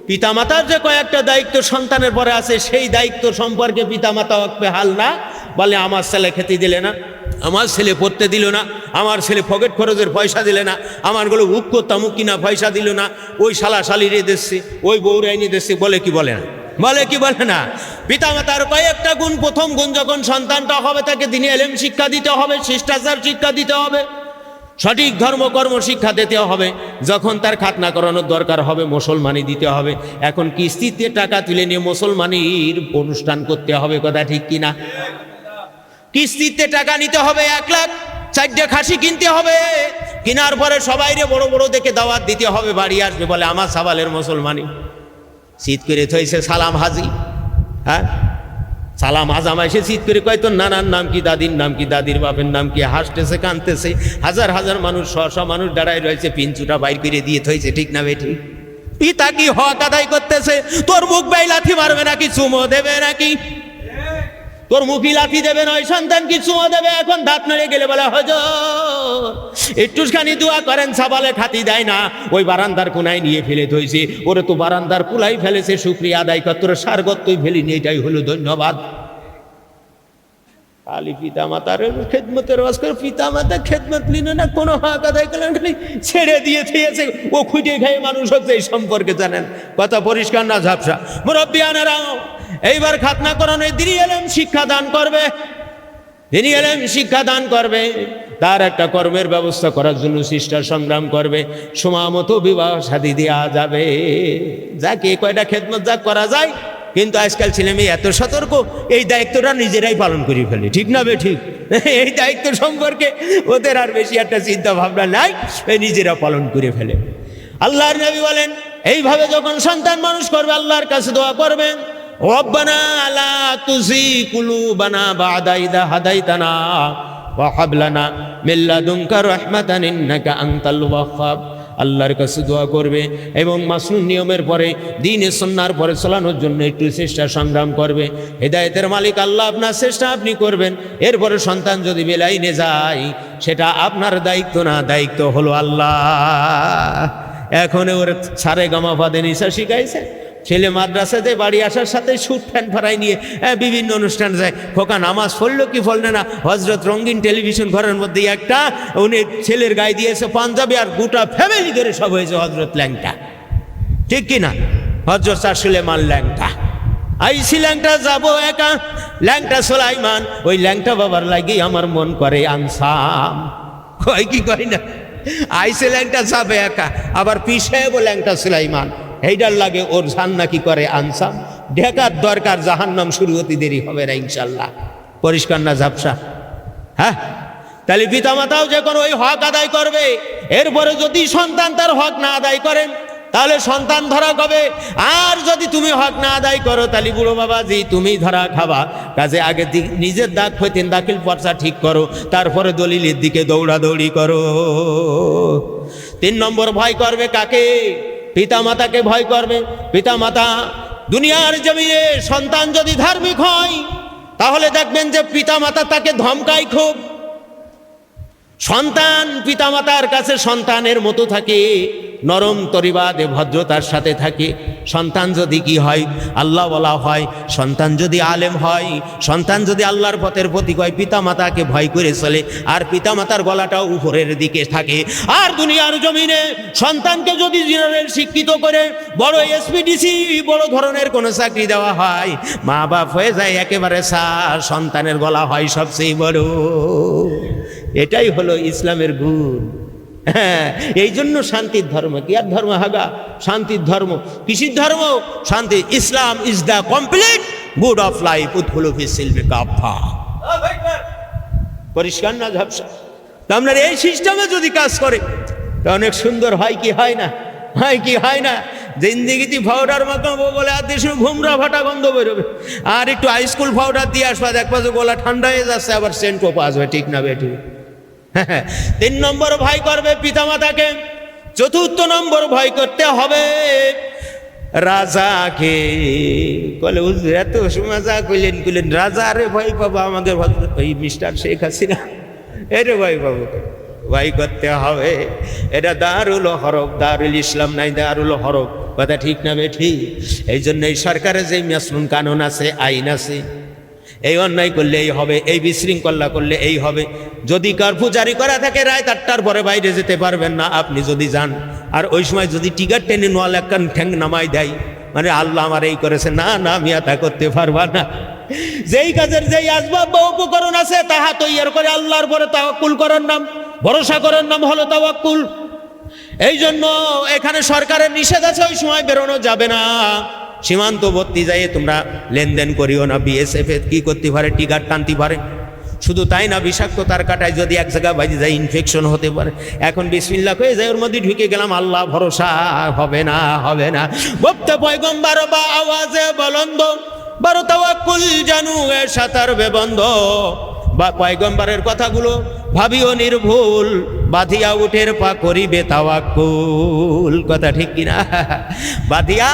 পিতামাতার যে কয়েকটা দায়িত্ব সন্তানের পরে আছে, সেই দায়িত্ব সম্পর্কে পিতামাতা ওয়াকফে হাল না, বলে আমার ছেলে খেতে দিলে না, আমার ছেলে পড়তে দিল না, আমার ছেলে পকেট খরচের পয়সা দিলে না, আমারগুলো উক্ক তামুক কিনা পয়সা দিল না, ওই শালা শালিরে দিচ্ছে, ওই বউরে এনে দিচ্ছে, বলে কি বলে না? বলে কি বলে না? পিতামাতার কয়েকটা গুণ। প্রথম গুণ, যখন সন্তানটা হবে তাকে দিনে এলেম শিক্ষা দিতে হবে, শিষ্টাচার শিক্ষা দিতে হবে, সঠিক ধর্মকর্ম শিক্ষা দিতে হবে। যখন তার খাতনা করানোর দরকার হবে, মুসলমানি দিতে হবে। এখন কিস্তিতে টাকা তুলে নিয়ে মুসলমানির অনুষ্ঠান করতে হবে, কথা ঠিক কিনা? কিস্তিতে টাকা নিতে হবে, 1 লাখ 4টে খাসি কিনতে হবে, কেনার পরে সবাইরে বড় বড় দেখে দাওয়াত দিতে হবে, বাড়ি আসবে, বলে আমার সাবালের মুসলমানি। শীত করে থইছে সালাম হাজি, হ্যাঁ সালাম আজাম এসে শীত করে কয় তোর নানার নাম কি, দাদির নাম কি, দাদির বাপের নাম কি, হাসতেছে কাঁদতেছে, হাজার হাজার মানুষ, শশা মানুষ দাঁড়ায় রয়েছে, পিঞ্চুটা বাইর করে দিয়ে থইছে, ঠিক না বেঠিক? পিতা কি হক আদায় করতেছে? তোর মুখ বেই লাথি মারবে নাকি চুমো দেবে নাকি? তোর মুখি লাথি দেবে না, ওই সন্তান কি চুমো দেবে? এখন দাঁত নেড়ে গেলে বলে হজর একটুখানি দোয়া করেন, সাবালে খাতি দেয় না, ওই বারান্দার কোনায় নিয়ে ফেলে থইছে, ওরে তো বারান্দার কুলাই ফেলেছে, শুকরিয়া আদায় কর, তোর সারগত্তই ফেলিনি, এটাই হলো ধন্যবাদ। খালি পিতা মাতার খেদমতের রস করে, পিতা মাতা খেদমত নিল না, কোনো হক আদায় করলেন, খালি ছেড়ে দিয়ে থিয়েছে, ও খুঁটে খেয়ে মানুষ হচ্ছে, এই সম্পর্কে জানেন? কথা পরিষ্কার না ঝাপসা? মুরব্বিয়ানেরাও এইবার খাতনা করানো দিনই এলেম শিক্ষা দান করবে, দিনই এলেম শিক্ষা দান করবে, তার একটা কর্মের ব্যবস্থা করার জন্য চেষ্টা সংগ্রাম করবে, সময় মতো বিবাহ শাদী দেওয়া যাবে, যাকে কয়টা খেদমত যা করা যায়। কিন্তু আজকাল ছেলে মেয়ে এত সতর্ক, এই দায়িত্বটা নিজেরাই পালন করে ফেলে, ঠিক না বে ঠিক? এই দায়িত্ব সম্পর্কে ওদের আর বেশি একটা চিন্তা ভাবনা নাই, নিজেরা পালন করে ফেলে। আল্লাহর নবী বলেন, এইভাবে যখন সন্তান মানুষ করবে, আল্লাহর কাছে দোয়া করবেন, রব্বানা লা তুযিগ কুলুবানা বা'দা ইযা হাদাইতানা ওয়া হাব লানা মিন লাদুনকা রাহমাতান ইন্নাকা আনতাল ওয়াহ্হাব। আল্লাহর কাছে দোয়া করবে এবং মাসনুন নিয়মের পরে, দ্বীনে সুন্নাহর পরে চলানোর জন্য একটু চেষ্টা সংগ্রাম করবে। হেদায়েতের মালিক আল্লাহ, আপনার চেষ্টা আপনি করবেন। এরপরে সন্তান যদি বেলাইনে যায়, সেটা আপনার দায়িত্ব না, দায়িত্ব হলো আল্লাহ। এখন ওর সারে গামা পাদে নিশা শিখাইছে, ছেলে মাদ্রাসাতে বাড়ি আসার সাথে স্যুট প্যান্ট ফারাই নিয়ে বিভিন্ন অনুষ্ঠান যায়, খোকা নামাজ পড়লো কি পড়লে না, হজরত রঙিন টেলিভিশন ঘরের মধ্যে একটা উনি ছেলের গায়ে দিয়েছে পাঞ্জাবি, আর গোটা ফ্যামিলি করে সব হয়েছে হজরত ল্যাংটা, ঠিক কিনা? হজরত শাহ সুলেমান ল্যাংটা, আইসি ল্যাংটা যাবো একা, ল্যাংটা সুলাইমান, ওই ল্যাংটা বাবার লাগি আমার মন করে আনসাম, কয় কি কয় না, আইসি ল্যাংটা যাবে একা, আবার পিছাবো ল্যাংটা সুলাইমান, এইটার লাগে ওর জান্না কি করে আনসাম। ঢেকার দরকার, জাহান্নাম শুরু হতে দেরি হবে না ইনশাল্লাহ। পরিষ্কার না ঝাপসা? হ্যাঁ, তাহলে পিতামাতাও যখন ওই হক আদায় করবে, এরপরে যদি সন্তান তার হক না আদায় করেন, তাহলে সন্তান ধরা হবে। আর যদি তুমি হক না আদায় করো, তাহলে বুড়ো বাবাজি তুমি ধরা খাবা। কাজে আগে নিজের দাগ হইতেন দাখিল পর্চা ঠিক করো, তারপরে দলিলের দিকে দৌড়াদৌড়ি করো। 3 নম্বর ভয় করবে কাকে? পিতা মাতাকে ভয় করবে। পিতা মাতা দুনিয়ার জমিনে সন্তান যদি ধার্মিক হয়, তাহলে দেখবেন যে পিতা মাতা তাকে ধমকায় খুব। সন্তান পিতা মাতার কাছে সন্তানের মতো থাকে, নরম তরিবাদে ভদ্রতার সাথে থাকে। সন্তান যদি কি হয়, আল্লাহ বলা হয়, সন্তান যদি আলেম হয়, সন্তান যদি আল্লাহর পথের প্রতীক হয়, পিতা মাতাকে ভয় করে চলে, আর পিতা মাতার গলাটাও উপরের দিকে থাকে। আর দুনিয়ার জমিনে সন্তানকে যদি জেনারেল শিক্ষিত করে বড় এসপিডিসি বড় ধরনের কোনো চাকরি দেওয়া হয়, মা বাপ হয়ে যায় একেবারে সার, সন্তানের গলা হয় সবচেয়ে বড়। এটাই হলো ইসলামের গুণ। হ্যাঁ, এই জন্য শান্তির ধর্ম। কি আর ধর্ম হাগা? শান্তির ধর্ম। কিসির ধর্ম? শান্তি। Islam is the complete code of life উদ্ফুলু ফি সিলমি কাফা। পরিষ্কার না ঝাপসা? তো আপনার এই সিস্টেমে যদি কাজ করে তা অনেক সুন্দর হয় কি হয় না? হয় কি হয় না? জিন্দিগিতে পাউডার মাখাবো বলে আর দেশে ঘুমরা ফাটা গন্ধ বেরোবে, আর একটু হাইস্কুল পাউডার দিয়ে আসবা, দেখবা যে গলা ঠান্ডা হয়ে যাচ্ছে, আবার সেন্টও আসবে। ঠিক না বেটি? 3 নম্বর ভয় করবে পিতামাতাকে। 4র্থ নম্বর ভয় করতে হবে রাজাকে। বলে এত মজা কইলেন রাজা রে ভয় পাবো আমাকে ওই মিস্টার শেখ হাসিনা, এরে ভয় পাবো। ভয় করতে হবে। এটা দারুল হরব, দারুল ইসলাম নাই, দারুল হরব। কথা ঠিক না বেঠি? এই জন্য এই সরকারের যে মাসনুন কানুন আছে, আইন আছে, এই অন্যায় করলে এই হবে, এই বিশৃঙ্খলা করলে এই হবে। যদি কারফিউ জারি করা থাকে রায় 8টার পরে বাইরে যেতে পারবেন না আপনি যদি যান, আর ওই সময় যদি টিকার টেনে নোয়াল একখান ঠ্যাং নামাই দেয়, মানে আল্লাহ আমার এই করেছে, না না আমি তা করতে পারবা না। যেই কাজের যেই আসবাব বা উপকরণ আছে তাহা তৈয়ার করে আল্লাহর পরে তাওয়াক্কুল করার নাম, ভরসা করার নাম হলো তাওয়াক্কুল। এই জন্য এখানে সরকারের নিষেধ আছে, ওই সময় বেরোনো যাবে না। সীমান্তবর্তী যাইয়ে তোমরা লেনদেন করিও না। বিএসএফ কি করতে পারে? টিকার টানতে পারে। শুধু তাই না, বিষাক্ত তার কাটায় যদি এক জায়গায় বাজে যায় ইনফেকশন হতে পারে। এখন বিসমিল্লাহ হয়ে যায়, ওর মধ্যে ঢুকে গেলাম, আল্লাহ ভরসা হবে না, হবে না। বক্তে পয়গম্বর বা আওয়াজে বলন্দ বড় তাওয়াক্কুল জানু এর সাতার বেবন্ধ। বা পয়গম্বরের কথাগুলো ভাবিও নির্ভুল, বাঁধিয়া উঠের পা করিবে তাওয়াক্কুল। কথা ঠিক কিনা? বাঁধিয়া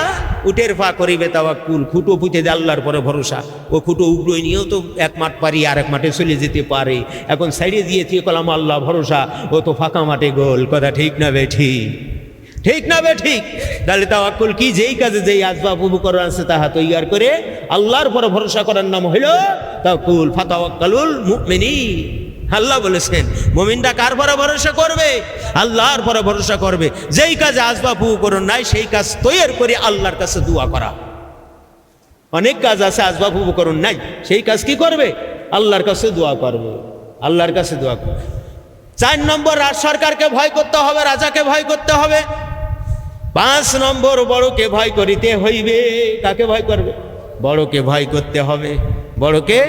উঠের পা করিবে তাওয়াক্কুল। খুঁটো পুঁতে দে আল্লাহর পরে ভরসা। ও খুঁটো উগড়োয় নিয়েও তো এক মাঠ পারি আর এক মাঠে চলে যেতে পারে। এখন সাইডে দিয়েছি কলাম আল্লাহ ভরসা, ও তো ফাঁকা মাঠে গোল। কথা ঠিক না বেঠি? ঠিক না বেঠিক? তাহলে তাওয়াক্কুল কি? যেই কাজে যেই আসবাব উপকরণ আছে তাহা তৈয়ার করে আল্লাহর পরে ভরসা করার নাম হইল তাওয়াক্কুল। ফাতাওয়াক্কালুল মুমিনিন। আল্লাহ বলেছেন মুমিনরা কার পরে ভরসা করবে? আল্লাহর পরে ভরসা করবে। যেই কাজে আসবাব উপকরণ নাই সেই কাজ তৈয়ার করে আল্লাহর কাছে দোয়া করা। অনেক কাজ আছে আসবাব উপকরণ নাই, সেই কাজ কি করবে? আল্লাহর কাছে দোয়া করবে, আল্লাহর কাছে দোয়া করবে। 4 নম্বর রাজ সরকারকে ভয় করতে হবে, রাজাকে ভয় করতে হবে। 5 নম্বর বড়কে ভয় করিতে হইবে। কাকে ভয় করবে? বড়কে ভয় করতে হবে, বড়কে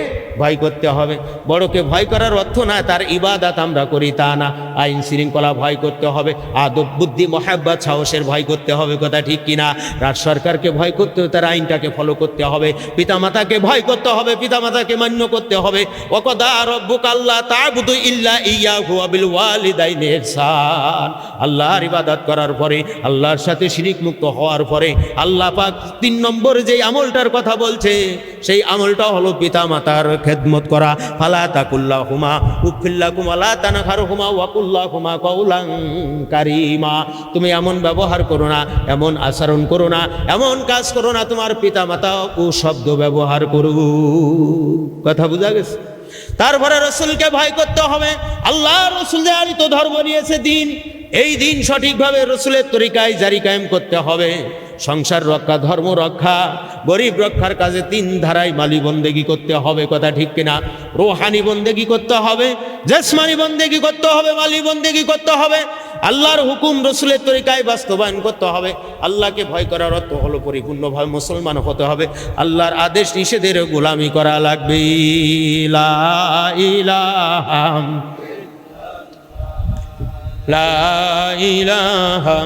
ভয় করতে হবে। বড়কে ভয় করার অর্থ না তার ইবাদত আমরা করি তা না। আইন শৃঙ্খলা ভয় করতে হবে, আদব বুদ্ধি মহাব্বত সাহসের ভয় করতে হবে। কথা ঠিক কিনা? রাজ সরকারকে ভয় করতে হবে, তার আইনটাকে ফলো করতে হবে। পিতামাতাকে ভয় করতে হবে, পিতামাতাকে মান্য করতে হবে। ওয়াকাদা রাব্বুকা আল্লা তা'বুদু ইল্লা ইয়্যাহু ওয়া বিল ওয়ালিদাইনি ইহসান। আল্লাহর ইবাদত করার পরে, আল্লাহর সাথে শিরিক মুক্ত হওয়ার পরে আল্লাহ পাক 3 নম্বর যে আমলটার কথা বলছে সেই আমলটা হলো পিতামাতার খেদমত করা। ফালা তাকুল্লাহুমা উফফিল লাকুম ওয়া লা তানহারহুমা ওয়া কুল্লাহুমা কাওলান কারীমা। তুমি এমন ব্যবহার করো না, এমন আচরণ করো না, এমন কাজ করো না তোমার পিতামাতা ও শব্দ ব্যবহার করো। কথা বুঝা গেছে? তারপরে রসুলকে ভয় করতে হবে। আল্লাহ রসুল তো ধর্ম নিয়েছে দিন, এই দিন সঠিকভাবে রসুলের তরিকায় জারি কায়েম করতে হবে। সংসার রক্ষা, ধর্ম রক্ষা, গরিব রক্ষার কাজে 3 ধারায় মালি বন্দেগি করতে হবে। কথা ঠিক কিনা? রোহানি বন্দেগি করতে হবে, জেসমানি বন্দেগি করতে হবে, মালি বন্দেগি করতে হবে। আল্লাহর হুকুম রসুলের তরিকায় বাস্তবায়ন করতে হবে। আল্লাহকে ভয় করার অর্থ হলো পরিপূর্ণভাবে মুসলমান হতে হবে। আল্লাহর আদেশ নিষেধের গোলামি করা লাগবে। লা ইলাহা লা ইলাহা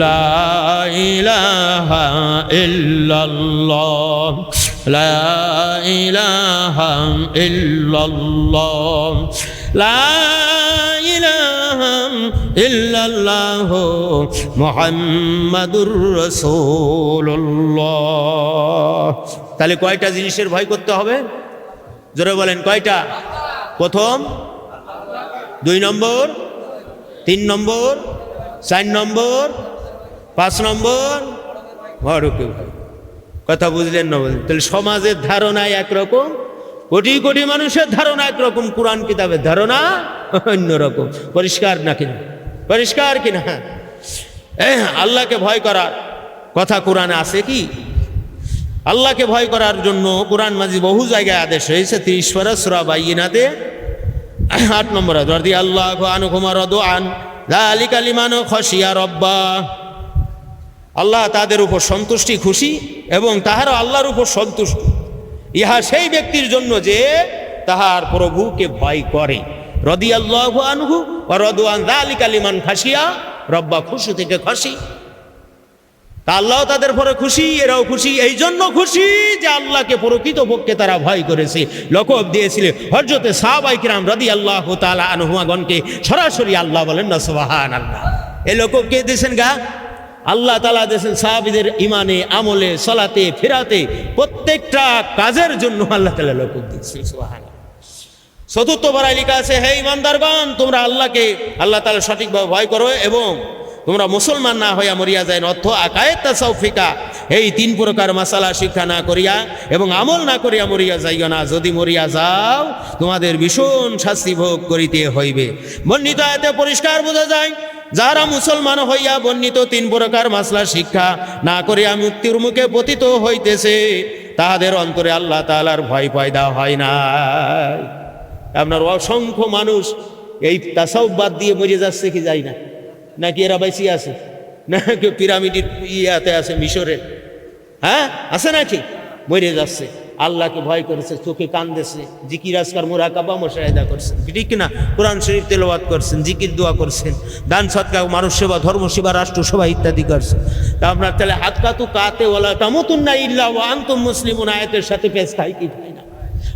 লা ইলাহা ইল্লাল্লাহ লা ইলাহা ইল্লাল্লাহ লা ইলাহা ইল্লাল্লাহ মুহাম্মাদুর রাসূলুল্লাহ। তাহলে কয়টা জিনিসের ভয় করতে হবে? জোরে বলেন কয়টা? প্রথম, 2 নম্বর, 3 নম্বর, 4 নম্বর, 5 নম্বর বড়কে ভয়। কথা বুঝলেন না? বলেন তাহলে সমাজের ধারণা একরকম, কোটি কোটি মানুষের ধারণা একরকম, কোরআন কিতাবের ধারণা অন্যরকম। পরিষ্কার না কিনা? পরিষ্কার কিনা? আল্লাহকে ভয় করার কথা কোরআনে আছে কি? আল্লাহকে ভয় করার জন্য কোরআন মাজিদ বহু জায়গায় আদেশ হয়েছে। 30 পারা সূরা বাইয়িনাতে 8 নম্বর আয়াত, রাদিয়াল্লাহু আনহুম ওয়া রাদু আন যালিকা লিমান খাশিয়া রাব্বাহ। আল্লাহ তাদের উপর সন্তুষ্টি খুশি এবং তাহারা আল্লাহর উপর সন্তুষ্ট, ইহা সেই ব্যক্তির জন্য যে তাহার প্রভুকে ভয় করে। রাদিয়াল্লাহু আনহু ওয়া রাদু আন যালিকা লিমান খাশিয়া রাব্বাহ, খুশি থেকে খুশি। তা আল্লাহ তাদের পরে খুশি, এরাও খুশি। এই জন্য খুশি যে আল্লাহকে প্রকৃতপক্ষে তারা ভয় করেছে। লকব দিয়েছিলেন হযরতে সাহাবায়ে কিরাম রাদিয়াল্লাহু তাআলা আনহুমাগণকে, সরাসরি আল্লাহ বলেন না সুবহানাল্লাহ। এই লকব কে দিয়েছেন গা? আল্লাহ তাআলা দিয়েছেন সাহাবীদের ইমানে, আমলে, সালাতে, ফিরাতে, প্রত্যেকটা কাজের জন্য আল্লাহ তাআলা লকব দিয়েছেন। সুবহানাল্লাহ। চতুর্থ পারায় লেখা আছে, হে ঈমানদারগণ, তোমরা আল্লাহকে, আল্লাহ তাআলা সঠিকভাবে ভয় করো এবং তোমরা মুসলমান না হইয়া মরিয়া যায়। অর্থ আকায়েদ তাসাউফ ফিকা, এই 3 প্রকার মাসালা শিক্ষা না করিয়া এবং আমল না করিয়া মরিয়া যাইও না। যদি মরিয়া যাও তোমাদের ভীষণ শাস্তি ভোগ করিতে হইবে। বর্ণিত আয়াতে পরিষ্কার বোঝা যায়, যারা মুসলমান হইয়া বর্ণিত 3 প্রকার মাসলা শিক্ষা না করিয়া মুক্তির মুখে পতিত হইতেছে, তাহাদের অন্তরে আল্লাহ তাআলার ভয় পয়দা হয় না। আপনার অসংখ্য মানুষ এই তাসাউফ বাদ দিয়ে মরে যাচ্ছে কি যায় না, নাকি এরা বাইসি আছে, না কেউ পিরামিডের ইয়াতে আছে মিশরে, হ্যাঁ আছে নাকি, মরে যাচ্ছে। আল্লাহকে ভয় করেছে, চোখে কান্দেছে, জিকির আজকার মুরাকাবা মুশাহিদা করছেন, ঠিক না, কোরআন শরীফ তেলাওয়াত করছেন, জিকির দোয়া করছেন, দান সদকা, মানুষ সেবা, ধর্ম সেবা, রাষ্ট্র সেবা ইত্যাদি করছেন। তা আপনার তাহলে হাত কাতু কাতে ওয়ালা তামুতুন্না ইল্লা ওয়া আনতুম মুসলিমুন আয়াতের সাথে পেশ খাই কি খাই না?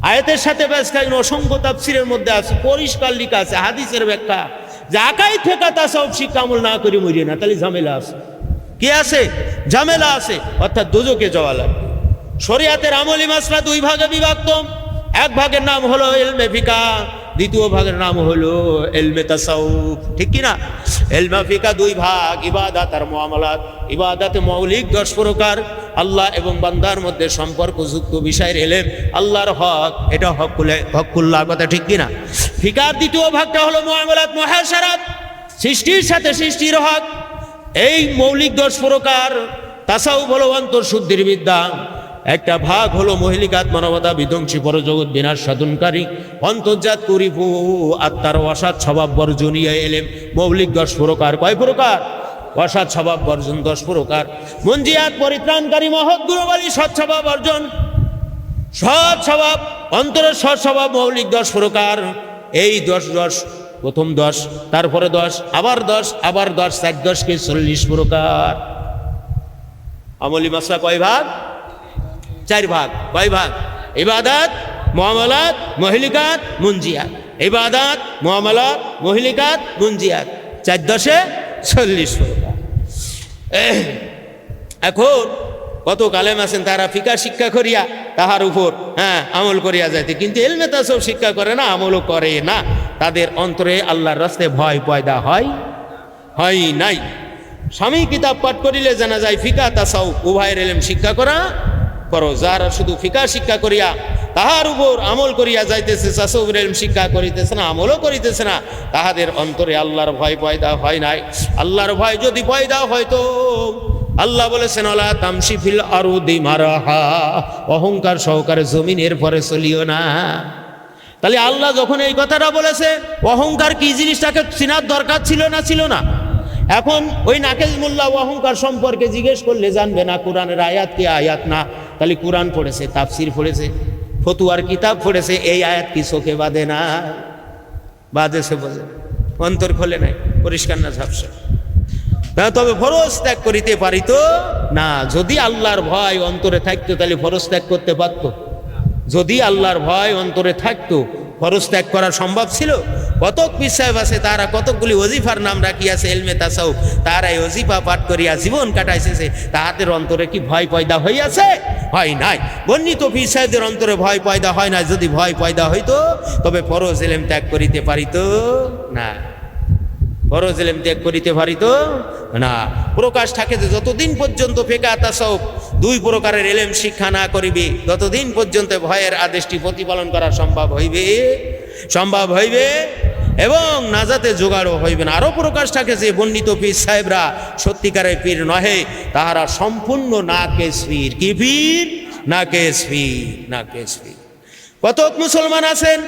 আয়াতের সাথে পেশ খাই অসংখ্য তাফসীরের মধ্যে আছে, পরিষ্কার লেখা আছে, হাদিসের ব্যাখ্যা যে আকাই থেকে তাসাউফ শিক্ষা আমল না করে মরিয়ে না, তাহলে ঝামেলা আছে। কি আছে? ঝামেলা আছে, অর্থাৎ দোজকে যাওয়া লাগবে। শরিয়াতের আমলি মাসলা 2 ভাগে বিভক্ত। এক ভাগের নাম হলো ইলমে ফিকা, দ্বিতীয় ভাগের নাম হলো ইলমে তাসাউফ, ঠিক কি না? ইলমে ফিকা 2 ভাগ, ইবাদত আর মুআমালাত। ইবাদতে মৌলিক 10 প্রকার, আল্লাহ এবং বান্দার মধ্যে সম্পর্কযুক্ত বিষয়ের ইলম, আল্লাহর হক, এটা হকুল্লাহ কথা, ঠিক কি না? ফিকার দ্বিতীয় ভাগটা হলো মুআমালাত, মুহাশারাত, সৃষ্টির সাথে সৃষ্টির হক। এই মৌলিক 10 প্রকার। তাসাউফ হলো অন্তর্শুদ্ধির বিদ্যা। একটা ভাগ হলো মহলিকাত, মানবতা বিধ্বংসী, পরজগৎ বিনাশ সাধনকারী, অন্তর্জাত কুরিফু, আত্মার অসৎ স্বভাব বর্জনীয় এলেম। মৌলিক 10 প্রকার। কয় প্রকার? অসৎ স্বভাব বর্জন 10 প্রকার। মঞ্জিয়াত, পরিত্রাণকারী, মহৎ গুণবালী, সৎ স্বভাব অর্জন, সৎ স্বভাব, অন্তরের সৎ স্বভাব, মৌলিক 10 প্রকার। এই 10 প্রথম 10, তারপরে 10, আবার 10, আবার 10, 4 10কে 40 প্রকার। আমলি মাসলা কয় ভাগ? 4 ভাগ। কয় ভাগ? ইবাদত, মুআমালাত, মুহলিকাত, মুনজিয়াত। ইবাদত, মুআমালাত, মুহলিকাত, মুনজিয়াত, 4 10 40 প্রকার। এখন কত কালেম আছেন তারা ফিকা শিক্ষা করিয়া তাহার উপর আমল করিয়া যাইতে, কিন্তু ইলমে তাসাউফ শিক্ষা করে না, আমলও করে না। তাদের অন্তরে আল্লাহর রাস্তায় ভয় পয়দা হয় নাই। স্বামী কিতাব পাঠ করিলে জানা যায় ফিকা তাসাউফ উভয়ের ইলম শিক্ষা করা করো। যারা শুধু ফিকা শিক্ষা করিয়া তাহার উপর আমল করিয়া যাইতেছে, তাসাউফের ইলম শিক্ষা করিতেছে না, আমলও করিতেছে না, তাহাদের অন্তরে আল্লাহর ভয় পয়দা হয় নাই। আল্লাহর ভয় যদি পয়দা হয়তো আল্লাহ বলেছেন, ওয়ালা তামশি ফিল আরদি মারাহা, অহংকার সহকারে জমিনের পরে চলিও না। তাহলে আল্লাহ যখন এই কথাটা বলেছে, অহংকার কি জিনিসটাকে চিনার দরকার ছিল না? এখন ওই নাকেজ মোল্লা অহংকার সম্পর্কে জিজ্ঞেস করলে জানবে না কোরআনের আয়াত কি আয়াত না। তাহলে কোরআন পড়েছে, তাফসির পড়েছে, ফতুয়ার কিতাব পড়েছে, এই আয়াত কি চোখে বাঁধে না? বাঁধেছে, বোঝে, অন্তর খোলে নাই, পরিষ্কার না, ঝাপসা। তবে ফরজ ত্যাগ করিতে পারিত না। যদি আল্লাহর ভয় অন্তরে থাকতো তাহলে ফরজ ত্যাগ করতে পারতো? যদি আল্লাহর ভয় অন্তরে থাকতো ফরজ ত্যাগ করা সম্ভব ছিল? কতক পীর সাহেব আছে, তারা কতকগুলি ওজিফার নাম রাখিয়াছে ইলমে তাসাউফ, তারা এই ওজিফা পাঠ করিয়া জীবন কাটাইছে। তাহাদের অন্তরে কি ভয় পয়দা হইয়াছে? হয় নাই। বর্ণিত পীর সাহেবদের অন্তরে ভয় পয়দা হয় না। যদি ভয় পয়দা হইতো তবে ফরজ ইলম ত্যাগ করিতে পারিত না। ফরজ ইলম ত্যাগ করিতে পারিত না। প্রকাশ থাকে যে যতদিন পর্যন্ত ফিকা তাসাউফ 2 প্রকারের ইলম শিক্ষা না করিবে, ততদিন পর্যন্ত ভয়ের আদেশটি প্রতিপালন করা সম্ভব হইবে এবং নাজাতে জোগাড়ও হইবে না। আরও প্রকাশ থাকে যে বর্ণিত পীর সাহেবরা সত্যিকারের পীর নহে, তাহারা সম্পূর্ণ নাকেশ পীর। কি পীর? না কেসফি না কেসফি। কতক মুসলমান আছেন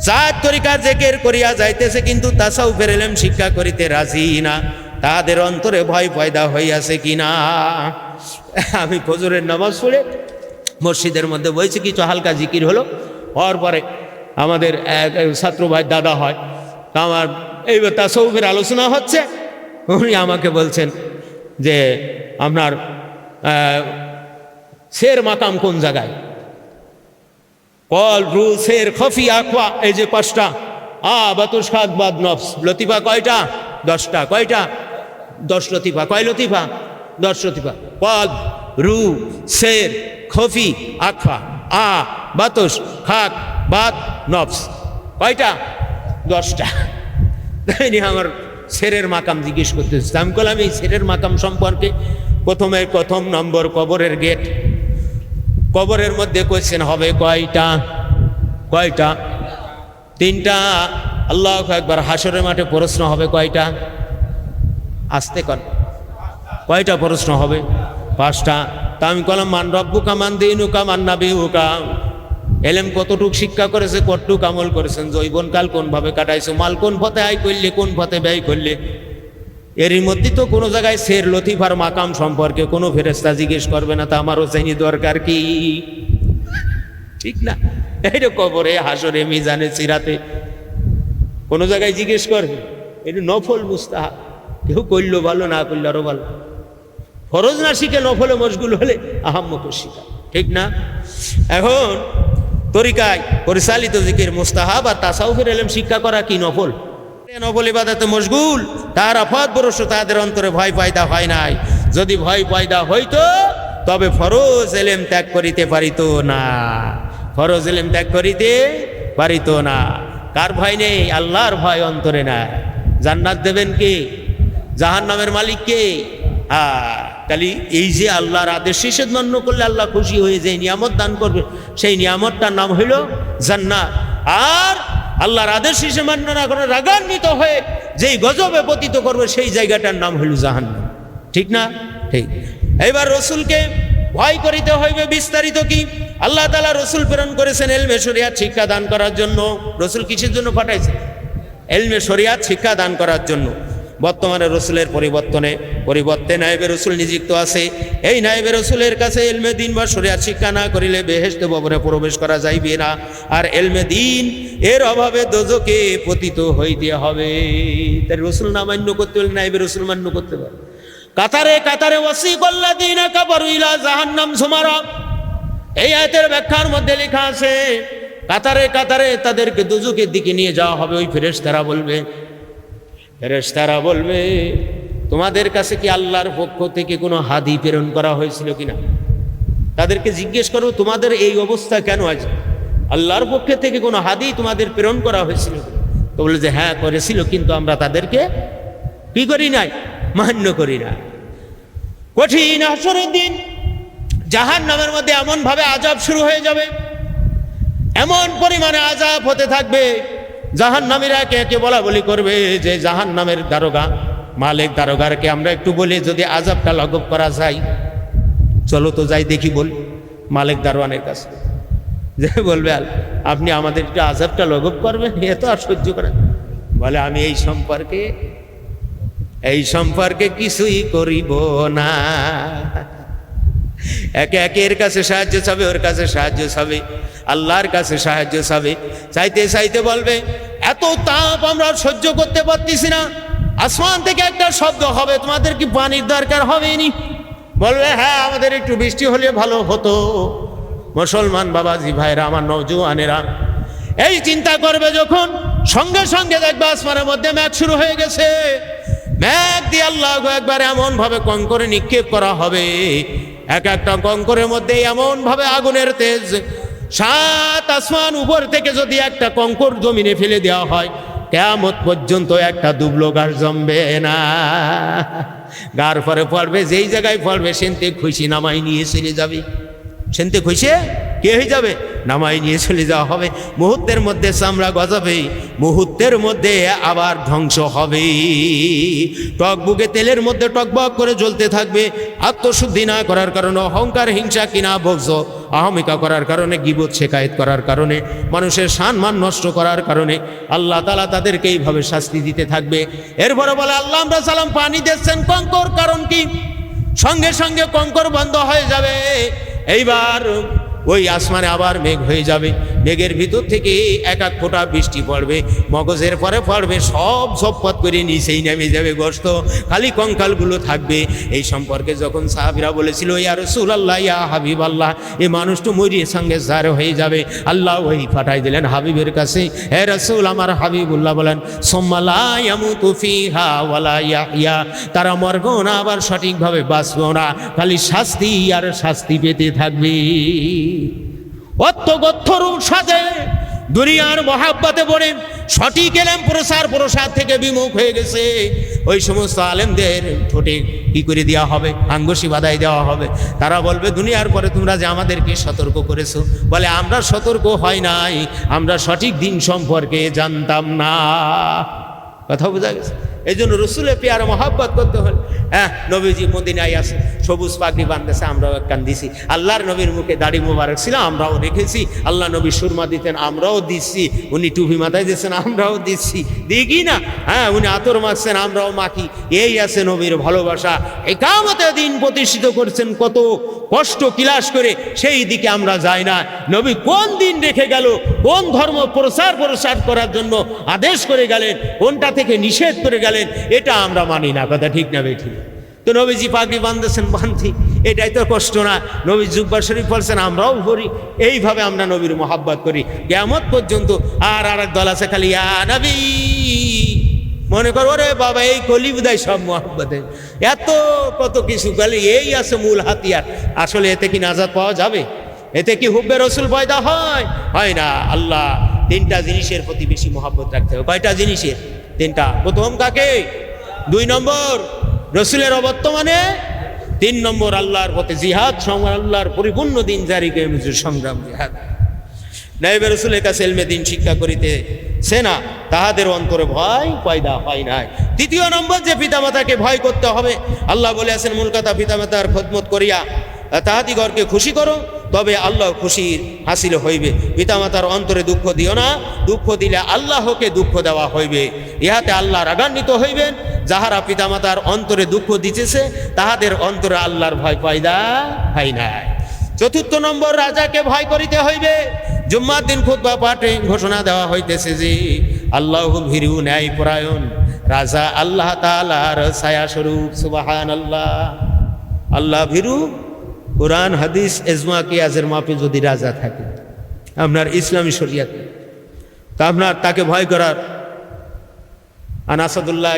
জাত তরিকার জেকের করিয়া যাইতেছে, কিন্তু তাসাউফের ইলম শিক্ষা করিতে রাজি না। তাদের অন্তরে ভয় পয়দা হইয়াছে কিনা। আমি ফজরের নামাজ পড়ে মসজিদের মধ্যে বসেছি, কিছু হালকা জিকির হলো, হওয়ার পরে আমাদের এক ছাত্র ভাই দাদা হয়, আমার এই তাসাউফের আলোচনা হচ্ছে। উনি আমাকে বলছেন যে আপনার শের মাকাম কোন জায়গায়? কল রু শের খফি আখওয়া, এই যে পাঁচটা বাতুস খাক বাদ নফস, লতিফা কয়টা? 10টা। কয়টা? 10 লতিফা। কয় লতিফা? 10 লতিফা। কল রু শের খফি আখফা বাতুস খাক বাদ নফস, কয়টা? 10টা। তাই নিয়ে আমার শেরের মাকাম জিজ্ঞেস করতেছে। আমি বললাম এই শেরের মাকাম সম্পর্কে প্রথম নম্বর কবরের গেট, কবরের মধ্যে কোয়েশ্চেন হবে কয়টা? কয়টা? 3টা। আল্লাহু আকবার। হাসরের মাঠে প্রশ্ন হবে কয়টা? আস্তে কর, কয়টা প্রশ্ন হবে? 5টা। তা আমি বললাম মান রব্বুকা মান দীনুকা মান নাবিয়ুকা, এলেম কতটুক শিক্ষা করেছে, কতটুক আমল করেছেন, জৈবনকাল কোনভাবে কাটাইছো, মাল কোন পথে আয় করলে, কোন পথে ব্যয় করলে। এরই মধ্যে তো কোনো জায়গায় শের লতিফার মাকাম সম্পর্কে কোনো ফেরেশতা জিজ্ঞেস করবে না, তা আমারও চাইনি দরকার কি? ঠিক না? এইটা কবরে, হাসরে, মিজানে, সিরাতে কোনো জায়গায় জিজ্ঞেস করবে। এটা নফল মুস্তাহাব, কেউ করলো ভালো, না করলে আরো ভালো। ফরজ না শিখে নফলে মশগুল হলে আহাম্মকের শিখা, ঠিক না? এখন তরিকায় পরিচালিত জিকির মুস্তাহাব আর তাসাউফের ইলম শিক্ষা করা কি নফল? নফল ইবাদতে মশগুল, তার আফাত বরস, তাদের অন্তরে ভয় পয়দা হয় নাই। যদি ভয় পয়দা হইতো তবে ফরজ ইলম ত্যাগ করিতে পারিত না, ফরজ ইলম ত্যাগ করিতে পারিত না। কার ভয় নেই? আল্লাহর ভয় অন্তরে না। জান্নাত দেবেন কে? জাহান্নামের মালিক কে? তাহলে এই যে আল্লাহর আদেশ নিষেধ মান্য করলে আল্লাহ খুশি হয়ে যে নিয়ামত দান করবে, সেই নিয়ামতটার নাম হইল জান্নাত। আর আল্লাহর আদেশ নিষেধ মান্য না করে রাগান্বিত হয়ে যেই গজবে পতিত করবে, সেই জায়গাটার নাম হইল জাহান্নাম, ঠিক না? ঠিক। এবার রসুলকে ভয় করিতে হইবে। বিস্তারিত কি? আল্লাহ তাআলা রসুল প্রেরণ করেছেন ইলমে শরিয়াত শিক্ষা দান করার জন্য। রসুল কিসের জন্য পাঠাইছেন? ইলমে শরিয়াত শিক্ষা দান করার জন্য। বর্তমানে রসুলের পরিবর্তে নায়েবে রসুল নিযুক্ত আছে। এই নায়েবে রসুলের কাছে ইলমে দিন বা শরিয়াত শিক্ষা না করিলে বেহেশতে ভবনে প্রবেশ করা যাইবে না। আর ইলমে দিন এর অভাবে দোজখে পতিত হইতে হবে। তাই রসুল না মান্য করতে হলে নায়েবে রসুল মান্য করতে পারে। কাতারে কাতারে ওয়াসিকাল্লাযীনা কাফারু ইলা জাহান্নাম যুমারা, এই আয়াতের ব্যাখ্যার মধ্যে লেখা আছে কাতারে কাতারে তাদেরকে দোজখের দিকে নিয়ে যাওয়া হবে। ওই ফেরেশতারা বলবে তোমাদের কাছে কি আল্লাহর পক্ষ থেকে কোনো হাদী প্রেরণ করা হয়েছিল কিনা? তাদেরকে জিজ্ঞেস করো তোমাদের এই অবস্থা কেন আছে, আল্লাহর পক্ষ থেকে কোনো হাদী তোমাদের প্রেরণ করা হয়েছিল? তো বলে যে হ্যাঁ করেছিল, কিন্তু আমরা তাদেরকে কি করি নাই? মান্য করি না। কঠিন হাসরের দিন জাহান্নামের মধ্যে এমন ভাবে আযাব শুরু হয়ে যাবে, এমন পরিমাণে আযাব হতে থাকবে, জাহান্নামীরা একে একে বলা বলি করবে যে জাহান্নামের দারোগা, মালিক দারোগারকে আমরা একটু বলি যদি আযাবটা লাঘব করা যায়, চলো তো যাই দেখি। বল মালিক দারোয়ানের কাছে যে বলবে আপনি আমাদের একটু আযাবটা লাঘব করবেন, এ তো আর সহ্য করেন। বলে আমি এই সম্পর্কে কিছুই করিব না। একে একে এর কাছে সাহায্য চাবে, ওর কাছে সাহায্য চাবে, আল্লাহর কাছে সাহায্য চাবে। চাইতে চাইতে বলবে এত তাপ আমরা সহ্য করতে পারতেছি না, আসমান থেকে একটা শব্দ হবে তোমাদের কি পানির দরকার হবে নি? বলবে হ্যাঁ আমাদের একটু বৃষ্টি হলে ভালো হতো। মুসলমান বাবাজি ভাইরা আমার, নওজোয়ানেরা, এই চিন্তা করবে যখন, সঙ্গে সঙ্গে দেখবে আসমানের মধ্যে মেঘ শুরু হয়ে গেছে। মেঘ দিয়ে আল্লাহু আকবার এমন ভাবে কঙ্করে নিক্ষেপ করা হবে, এক একটা কঙ্করের মধ্যে এমন ভাবে আগুনের তেজ, 7 আসমান উপর থেকে যদি একটা কঙ্কর জমিনে ফেলে দেওয়া হয়, কিয়ামত পর্যন্ত একটা দুবলো গাছ জমবে না। গার পরে পড়বে, যেই জায়গায় পড়বে সেনতে খুশি নামাই নিয়ে চলে যাবে। সেনতে খুশি কে হয়ে যাবে? নামাই নিয়ে চলে যাওয়া হবে। মুহূর্তের মধ্যে চামড়া গজাবে, মুহূর্তের মধ্যে আবার ধ্বংস হবে। টকবুকে তেলের মধ্যে টকবক করে জ্বলতে থাকবে। আত্মশুদ্ধি না করার কারণে, অহংকার, হিংসা, কিনা, বক্স, আহমিকা করার কারণে, গীবত শেকায়েত করার কারণে, মানুষের সম্মান নষ্ট করার কারণে আল্লাহ তাআলা তাদেরকে এইভাবে শাস্তি দিতে থাকবে। এরপরে বলে আল্লাহ আমরা সালাম পানি দিচ্ছেন কঙ্কর, কারণ কি? সঙ্গে সঙ্গে কঙ্কর বন্ধ হয়ে যাবে। এইবার ওই আসমানে আবার মেঘ হয়ে যাবে, মেঘের ভিতর থেকে এক এক ফোঁটা বৃষ্টি পড়বে, মগজের পরে পড়বে, সব ঝপপথ করে নিচেই নেমে যাবে গোশত, খালি কঙ্কালগুলো থাকবে। এই সম্পর্কে যখন সাহাবীরা বলেছিল ইয়া রাসূলুল্লাহ, ইয়া হাবিবাল্লাহ, এই মানুষটা মরিয়ে সঙ্গে জার হয়ে যাবে, আল্লাহ ওই পাঠাই দিলেন হাবিবের কাছে, হে রাসূল, আমার হাবিবুল্লাহ বলেন সুম্মা লা ইয়ামুতু ফিহা ওয়ালা ইয়াহইয়া, তারা মরবে না, আবার সঠিকভাবে বাঁচবে না, খালি শাস্তি আর শাস্তি পেতে থাকবে। অত্যগথরূপ সাথে দুনিয়ার মহাব্বতে পড়ে সঠিক এলেম প্রসার থেকে বিমুখ হয়ে গেছে। ওই সমস্ত আলেমদের ঠোঁটে কি করে দেওয়া হবে? আঙ্গুশি বাধাই দেওয়া হবে। তারা বলবে দুনিয়ার পরে তোমরা যে আমাদেরকে সতর্ক করেছো, বলে আমরা সতর্ক হয় নাই, আমরা সঠিক দিন সম্পর্কে জানতাম না। কথা বোঝা গেছে? এই জন্য রসুলের পেয়ার মহাব্বত করতে হলে, হ্যাঁ, নবীজি মদিনায় আছে, সবুজ পাগড়ি বাঁধতেছে, আমরাও এক কান দিছি। আল্লাহর নবীর মুখে দাড়ি মোবারক ছিল, আমরাও রেখেছি। আল্লাহ নবী সুরমা দিতেন, আমরাও দিচ্ছি। উনি টুপি মাথায় দিচ্ছেন, আমরাও দিচ্ছি। দেখি না? হ্যাঁ, উনি আতর মাখছেন, আমরাও মাখি। এই আছে নবীর ভালোবাসা। ইকামতের দিন প্রতিষ্ঠিত করছেন কত কষ্ট কিলাস করে, সেই দিকে আমরা যাই না। নবী কোন দিন রেখে গেল, কোন ধর্ম প্রসার করার জন্য আদেশ করে গেলেন, কোনটা থেকে নিষেধ করে গেলেন, এটা আমরা মানি না। কথা ঠিক না বেঠিক? তো নবীজি পাগড়ি বাঁধতেছেন, বাঁধি, এটাই তো কষ্ট না? নবী জুব্বা শরীফ পড়ছেন, আমরাও পড়ি। এইভাবে আমরা নবীর মহাব্বত করি কিয়ামত পর্যন্ত। আর এক দল আছে খালি ইয়া নবী, মনে করো রে বাবা এই কলিবুদাই সব মহাব্বতে, এত কত কিছু গেলে এই আছে মূল হাতিয়ার। আসলে এতে কি নাজাত পাওয়া যাবে? এতে কি হুব্বে রসুল পয়দা হয়? হয় না। আল্লাহ তিনটা জিনিসের প্রতি বেশি মহাব্বত রাখতে হবে। কয়টা জিনিসের? তিনটা। প্রথম কাকে? 2 নম্বর রসুলের অবর্তমানে, 3 নম্বর আল্লাহর পথে জিহাদ, আল্লাহর পরিপূর্ণ দিন জারি কিয়ামতের সংগ্রাম জিহাদ। নায়েবে রসুলের কাছে ইলমে দিন শিক্ষা করিতে সেনা, তাহাদের অন্তরে ভয় পয়দা হয় নাই। 3 নম্বর যে পিতামাতাকে ভয় করতে হবে। আল্লাহ বলে আছেন মূল কথা, পিতামাতার খেদমত করিয়া তাহাদিগরকে খুশি করো, তবে আল্লাহ খুশির হাসিল হইবে। পিতামাতার অন্তরে দুঃখ দিও না, দুঃখ দিলে আল্লাহকে দুঃখ দেওয়া হইবে। ইহাতে আল্লাহ রাগান্বিত হইবেন। যাহারা পিতামাতার অন্তরে দুঃখ দিতেছে, তাহাদের অন্তরে আল্লাহর ভয় পয়দা হয় নাই। 4 নম্বর রাজাকে ভয় করিতে হইবে। জুম্মার দিন খুতবা পাঠে ঘোষণা দেওয়া হইতেছে যে আল্লাহু ভীরু ন্যায়পরায়ণ রাজা আল্লাহ তাআলার ছায়া স্বরূপ। সুবহানাল্লাহ। আল্লাহ ভীরু, কোরআন হাদিস এজমা কিয়াসের মাপে যদি রাজা থাকে আপনার ইসলামী শরিয়াতে, তা আপনার তাকে ভয় করার। আন আসাদুল্লাহ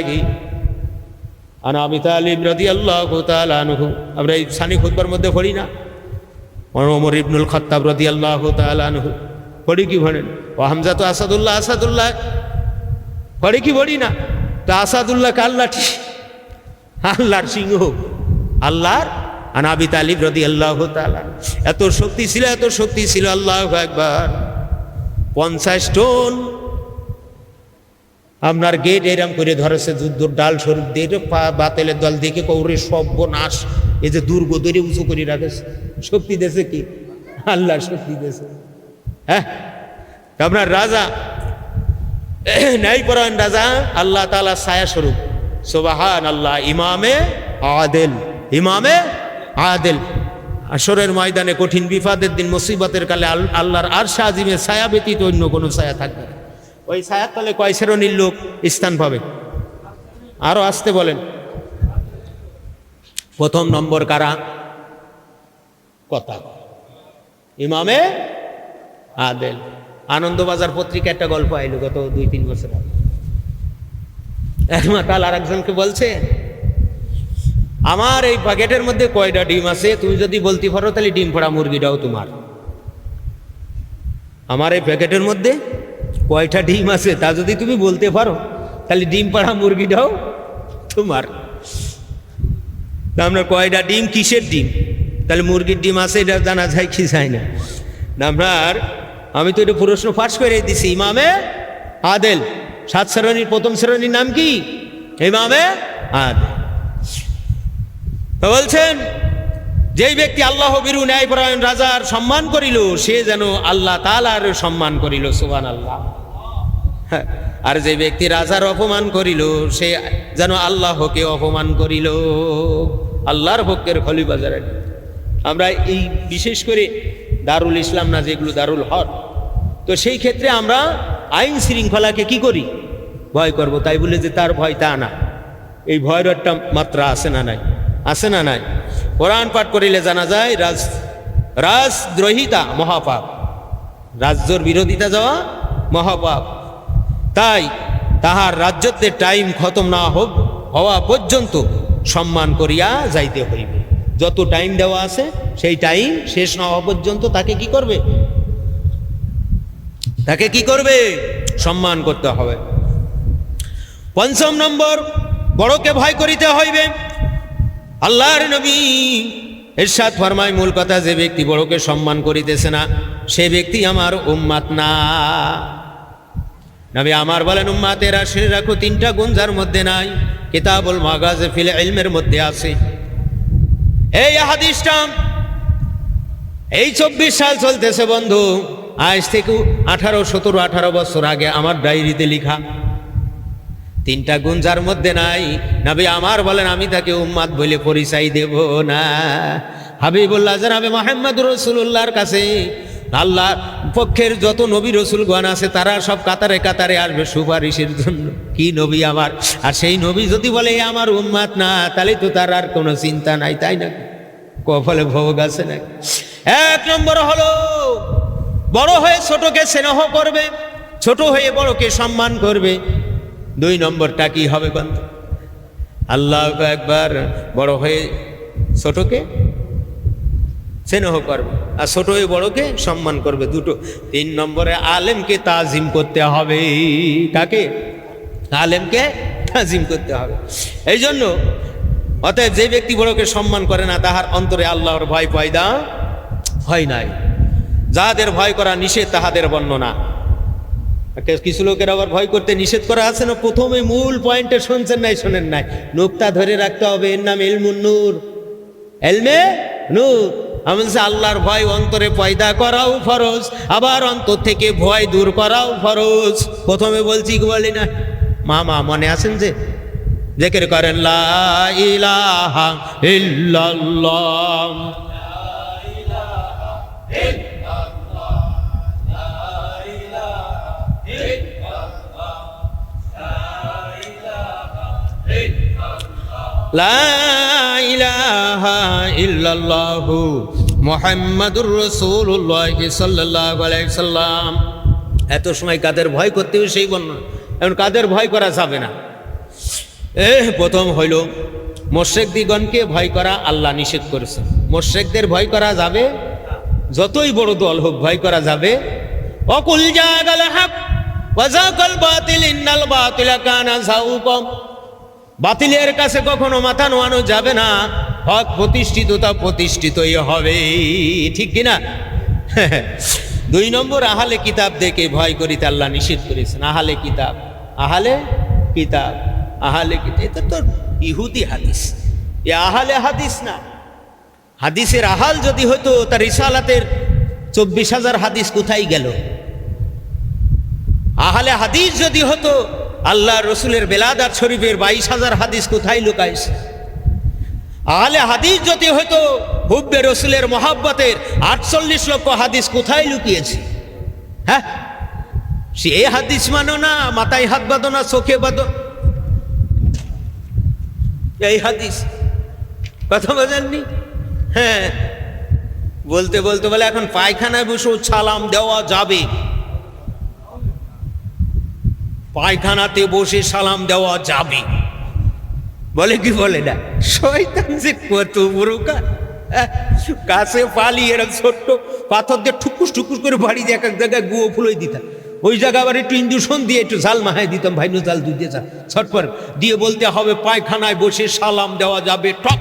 আন আবি তালিব রাদিয়াল্লাহু তাআলা আনহু, আমরা এই সানি খুতবার মধ্যে পড়ি না? ওমর ইবনুল খাত্তাব রাদিয়াল্লাহু তাআলা আনহু পড়ি কি পড়েন? ও হামজা তো আসাদুল্লাহ, আসাদুল্লাহ পড়ি কি পড়ি না? তো আসাদুল্লাহ কাল্লাঠি, আল্লাহর সিংহ, আল্লাহর। আন আবি তালিব রাদিয়াল্লাহু তাআলা, এত শক্তি ছিল, এত শক্তি ছিল, আল্লাহু আকবার। 50 টন আপনার গেট এরম করে ধরেছে, যুদ্ধর ডাল স্বরূপ দিয়ে বাতেলের দল দেখে কৌরে সর্বনাশ, এই যে দুর্গ দরে উঁচু করে রাখেছে। শক্তি দেশে কি? আল্লাহর শক্তি দেশে। হ্যাঁ, আপনার রাজা ন্যায়পরায়ণ রাজা, আল্লাহ তাআলা ছায়া স্বরূপ। সুবহানাল্লাহ। ইমামে আদেল, ইমামে আদেল। আসরের ময়দানে কঠিন বিপদের দিন, মুসিবতের কালে আল্লাহর আরশে আজিমের ছায়া ব্যতীত অন্য কোনো ছায়া থাকবে না। ওই ছায়ার তলে কয় শ্রেণীর লোক স্থান পাবে? আরো আসতে বলেন। 1 নম্বর কারা? কথা ইমামে আদেল। আনন্দবাজার পত্রিকা একটা গল্প আইলো গত 2-3 বছর আগে। এক মাতাল আর একজনকে বলছে, আমার এই প্যাকেটের মধ্যে কয়টা ডিম আছে, তুমি যদি বলতে পারো তাহলে ডিম পড়া মুরগিটাও তোমার। আমার এই প্যাকেটের মধ্যে কয়টা ডিম আছে তা যদি তুমি বলতে পারো তাহলে ডিম পাড়া মুরগিটাও তোমার। আমরা কয়টা ডিম, কিসের ডিম? তাহলে মুরগির ডিম আছে এটা জানা যায় কি যায় না? আপনার আমি তো এটা প্রশ্ন ফাঁস করে দিছি। ইমামে আদেল, 7 শ্রেণীর প্রথম শ্রেণীর নাম কি? ইমামে আদেল। তো বলছেন যেই ব্যক্তি আল্লাহ বিরু ন্যায়পরায়ণ রাজার সম্মান করিল, সে যেন আল্লাহ তাআলার সম্মান করিল। সুবহানাল্লাহ। আর যে ব্যক্তি রাজার অপমান করিল, সে যেন আল্লাহকে অপমান করিল। আল্লাহর হকের খলিফা যারা, আমরা এই বিশেষ করে দারুল ইসলাম না যেগুলো দারুল হক, তো সেই ক্ষেত্রে আমরা আইন শৃঙ্খলাকে কি করি? ভয় করব। তাই বলে যে তার ভয় তা না, এই ভয়ের একটা মাত্রা আছে না নাই? আছে না নাই? কোরআন পাঠ করিলে জানা যায় রাজদ্রোহিতা মহাপাপ, রাজ্যর বিরোধিতা যাওয়া মহাপাপ। তাই তাহার রাজ্যত্বের টাইম খতম না হওয়া পর্যন্ত সম্মান করিয়া যাইতে হইবে। যত টাইম দেওয়া আছে সেই টাইম শেষ না হওয়া পর্যন্ত তাকে কি করবে? তাকে কি করবে? সম্মান করতে হবে। 5 নম্বর, বড়কে ভয় করিতে হইবে। আল্লাহর নবী ইরশাদ ফরমায়, মূল কথা, যে ব্যক্তি বড়কে সম্মান করিতেছে না সে ব্যক্তি আমার উম্মাত না। নবী আমার বলেন, উম্মাতেরা শুনে রাখো 3টা গুণ যার মধ্যে নাই, কিতাবুল মাগাযি ফিল ইলমের মধ্যে আছে। এই হাদিসটা এই 24 সাল চলতেছে বন্ধু, আজ থেকে 18 বছর আগে আমার ডায়েরিতে লেখা। 3টা গুণ যার মধ্যে নাই, নবী আমার বলেন, আমি তাকে উম্মাত বলে পরিচয় দেব না। হাবিবুল্লাহ জনাবে মুহাম্মদুর রাসূলুল্লাহর কাছে আল্লাহর পক্ষের যত নবী রসুলগণ আছে তারা সব কাতারে কাতারে আসবে সুপারিশের জন্য। কি নবী আমার! আর সেই নবী যদি বলে আমার উম্মাত না, তাহলে তো তার আর কোনো চিন্তা নাই, তাই না? কপালে ভোগ আছে নাকি? 1 নম্বর হলো বড় হয়ে ছোটকে স্নেহ করবে, ছোট হয়ে বড়কে সম্মান করবে। 2 নম্বরটা কি হবে বন্ধু? আল্লাহু আকবার, বড় হয়ে ছোটকে স্নেহ করবে আর ছোট হয়ে বড়কে সম্মান করবে, দুটো। 3 নম্বরে আলেমকে তাজিম করতে হবে। কাকে? আলেমকে তাজিম করতে হবে। এই জন্য অতএব যে ব্যক্তি বড়কে সম্মান করে না, তাহার অন্তরে আল্লাহর ভয় পয়দা হয় নাই। যাদের ভয় করা নিষেধ তাহাদের বর্ণনা। কিছু লোকের আবার ভয় করতে নিষেধ করা আছে না, প্রথমে মূল পয়েন্টে শুনছেন নাই, শোনেন নাই, নুকতা ধরে রাখতে হবে। এর নাম ইলমুন নূর, ইলমে নূর। আমি আল্লাহর ভয় অন্তরে পয়দা করাও ফরজ, আবার অন্তর থেকে ভয় দূর করাও ফরজ। প্রথমে বলছি কি বলি না, মামা মনে আছেন যে জিকির করেন লা ইলাহা ইল্লাল্লাহ, লা ইলাহা ইল্লাল্লাহু মুহাম্মাদুর রাসূলুল্লাহ সাল্লাল্লাহু আলাইহি সাল্লাম। এত সময় কাদের ভয় করতে হবে সেই বর্ণনা। এখন কাদের ভয় করা যাবে না? প্রথম হইল মুশরিকদিগণকে ভয় করা আল্লাহ নিষেধ করেছেন। মুশরিকদের ভয় করা যাবে, যতই বড় দল হোক ভয় করা যাবে। ওয়াকুল জাআল হক ওয়া যাকাল বাতিল ইন্নাল বাতিলা কানা যাউকা। বাতিলের কাছে কখনো মাথা নোয়ানো যাবে না, হক প্রতিষ্ঠিত তা প্রতিষ্ঠিতই হবে, ঠিক কিনা? 2 নম্বর আহলে কিতাব দেখে ভয় করিতে আল্লাহ নিষেধ করেছেন। আহলে কিতাব, আহলে কিতাব, আহলে কিতাব, এটা তো ইহুদি হাদিস, এ আহলে হাদিস না। হাদিসের আহাল যদি হতো, তার রিসালাতের 24,000 হাদিস কোথায় গেল? আহলে হাদিস যদি হতো, আল্লাহ রসুলের বেলাদাত শরীফের 22,000 হাদিস কোথায় লুকাইছে? আহলে হাদিস যদি হতো, হুব্বে রসুলের মহাব্বতের 48 লক্ষ হাদিস কোথায় লুকিয়েছে? হ্যাঁ, সে হাদিস মানো না, মাথায় হাত বাঁধো না, চোখে বাঁধো, এই হাদিস। কথা বোঝেননি? হ্যাঁ, বলতে বলতে বলে এখন পায়খানায় বসেও সালাম দেওয়া যাবে, পায়খানাতে বসে সালাম দেওয়া যাবে, বলে কি বলে না? শয়তান যে কত বড় কাছে পালিয়ে এরকম ছোট্ট পাথর দিয়ে ঠুকুস ঠুকুস করে বাড়ি দিয়ে এক এক জায়গায় গুয়ো ফুলোই দিতাম। ওই জায়গা আবার একটু ইঞ্জেকশন দিয়ে একটু ঝাল মাহাই দিতাম, ভাই জাল দুই দিয়ে যা ছটপট দিয়ে বলতে হবে পায়খানায় বসে সালাম দেওয়া যাবে। টক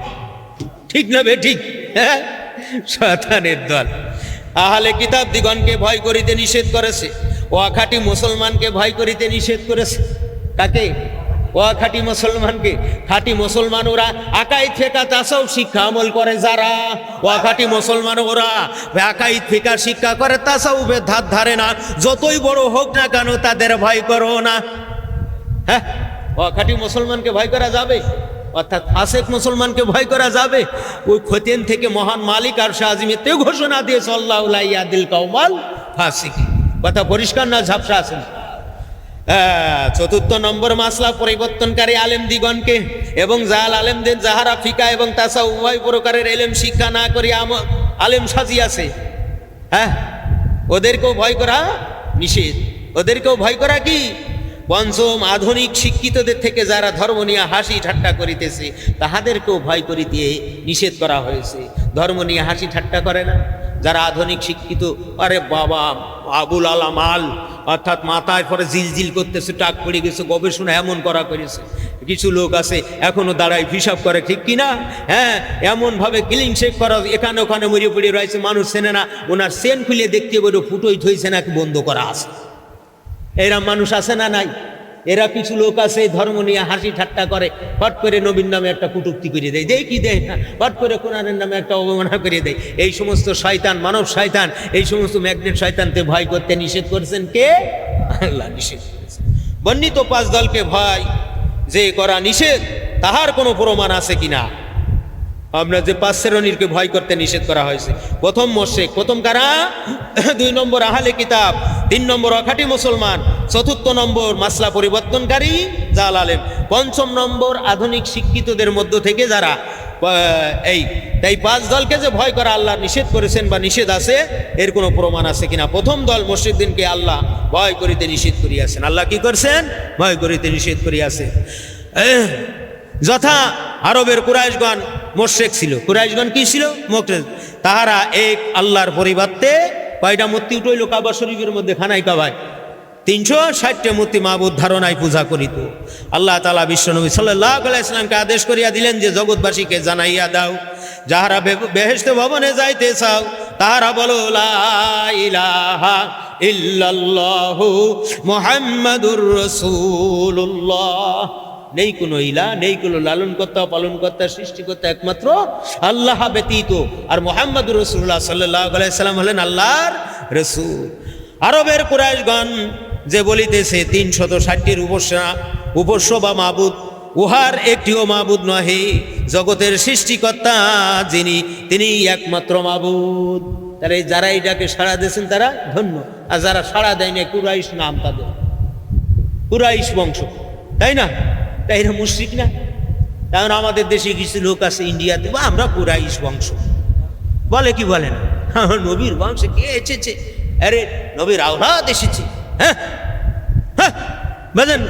ঠিক না বে ঠিক? হ্যাঁ, শয়তানের দল। আহলে কিতাব দিগণকে ভয় করিতে নিষেধ করেছে, ও খাঁটি মুসলমানকে ভয় করিতে নিষেধ করেছে। কাকে? ও খাঁটি মুসলমানকে। খাঁটি মুসলমান ওরা আকাইদ ফিকহ তাসাউফ শিক্ষা আমল করে যারা, ও খাঁটি মুসলমান ওরা আকাইদ ফিকহ শিক্ষা করে, তাসাউফের ধার ধারে না। যতই বড় হোক না কেন তাদের ভয় করো না। হ্যাঁ, ও খাঁটি মুসলমানকে ভয় করা যাবে? অর্থাৎ ফাসেক মুসলমানকে ভয় করা যাবে? ওই খতেন থেকে মহান মালিক আর শাহজিমেতেও ঘোষণা দিয়েছে আল্লাহু লা ইয়াহদিল কওমাল ফাসিকিন। কথা পরিষ্কার না ঝাপসা আছে? চতুর্থ নম্বর মাসলা পরিবর্তনকারী আলেম দিগণকে এবং জাল আলেমদের যাহারা ফিকা এবং তাসা উভয় প্রকারের এলেম শিক্ষা না করি আলেম সাজিয়াছে, হ্যাঁ, ওদেরকেও ভয় করা নিষেধ। ওদেরকেও ভয় করা কি? পঞ্চম, আধুনিক শিক্ষিতদের থেকে যারা ধর্ম নিয়ে হাসি ঠাট্টা করিতেছে তাহাদেরকেও ভয় করিতে নিষেধ করা হয়েছে। ধর্ম নিয়ে হাসি ঠাট্টা করে না যারা আধুনিক শিক্ষিত, আরে বাবা আবুল আলামাল, অর্থাৎ মাথায় পরে জিলজিল করতেছে, টাক পড়ে গেছে, গবেষণা এমন করা করেছে। কিছু লোক আছে এখনো দাঁড়ায় হিসাব করে, ঠিক কিনা? হ্যাঁ, এমনভাবে ক্লিন শেক করা, এখানে ওখানে মরিয়ে পড়ে রয়েছে, মানুষ চেনে না। ওনার সেন খুলে দেখতে বলে ফুটোই থইছে নাকি বন্ধ করা আছে। এরা মানুষ আছে না নাই? এরা কিছু লোক আছে ধর্ম নিয়ে হাসি ঠাট্টা করে, হট করে নবীর নামে একটা কটূক্তি করে দেয়, দেয় কি দেয় না, হট করে কোরআনের নামে একটা অবমাননা করে দেয়। এই সমস্ত শয়তান, মানব শয়তান, এই সমস্ত ম্যাগনেট শয়তানকে ভয় করতে নিষেধ করেছেন কে? আল্লাহ নিষেধ করেছেন। বর্ণিত পাঁচ দলকে ভয় যে করা নিষেধ, তাহার কোনো প্রমাণ আছে কিনা? আমরা যে পাঁচ শ্রেণীকে ভয় করতে নিষেধ করা হয়েছে, প্রথম মোশেক, প্রথম কারা? 2 নম্বর আহলে কিতাব, 3 নম্বর অখাঁটি মুসলমান, 4র্থ নম্বর মাসলা পরিবর্তনকারী জাল আলেম, 5ম নম্বর আধুনিক শিক্ষিতদের মধ্য থেকে যারা এই 5 দলকে যে ভয় করা আল্লাহ নিষেধ করেছেন বা নিষেধ আছে, এর কোনো প্রমাণ আছে কিনা? প্রথম দল মুশরিকদেরকে আল্লাহ ভয় করিতে নিষেধ করিয়াছেন। আল্লাহ কি করছেন? ভয় করিতে নিষেধ করিয়াছেন। যথা আরবের কুরাইশগণ মুশরিক ছিল। কুরাইশগণ কি ছিল? মুশরিক। তাহারা এক আল্লাহর পরিবর্তে কয়টা মূর্তি উঠইল কাবা শরীফের মধ্যে? খানায় কাবায় 360টা মূর্তি মাবুদ ধারণায় পূজা করিত। আল্লাহ তাআলা বিশ্বনবী সাল্লাল্লাহু আলাইহি ওয়াসাল্লামকে আদেশ করিয়া দিলেন যে জগৎবাসীকে জানাইয়া দাও, যাহারা বেহেশত ভবনে যাইতে চাও তাহারা বলো লা ইলাহা ইল্লাল্লাহু মুহাম্মাদুর রাসূলুল্লাহ। নেই কোনো ইলা, নেই কোনো লালনকর্তা, পালনকর্তা, সৃষ্টিকর্তা একমাত্র আল্লাহ ব্যতীত। আর মুহাম্মাদুর রাসূলুল্লাহ সাল্লাল্লাহু আলাইহি ওয়াসাল্লাম হলেন আল্লাহর রাসূল। আরবের কুরাইশগণ যে বলিতেছে 360টির উপাস্য বা মাবুদ, উহার একটিও মাবুদ নহে, জগতের সৃষ্টিকর্তা যিনি, তিনি একমাত্র মাবুদ। তারা যারা এটাকে সাড়া দিয়েছেন তারা ধন্য, আর যারা সাড়া দেয় না, কুরাইশ নাম তাদের, কুরাইশ বংশ, তাই না? তাই এরা মুশরিক না? কারণ আমাদের দেশে কিছু লোক আছে ইন্ডিয়াতে, বা আমরা কুরাইশ বংশ বলে, কি বলে না? নবীর বংশে কে এসেছে? আরে নবীর আওলাদ এসেছে। হ্যাঁ হ্যাঁ, বুঝলেন?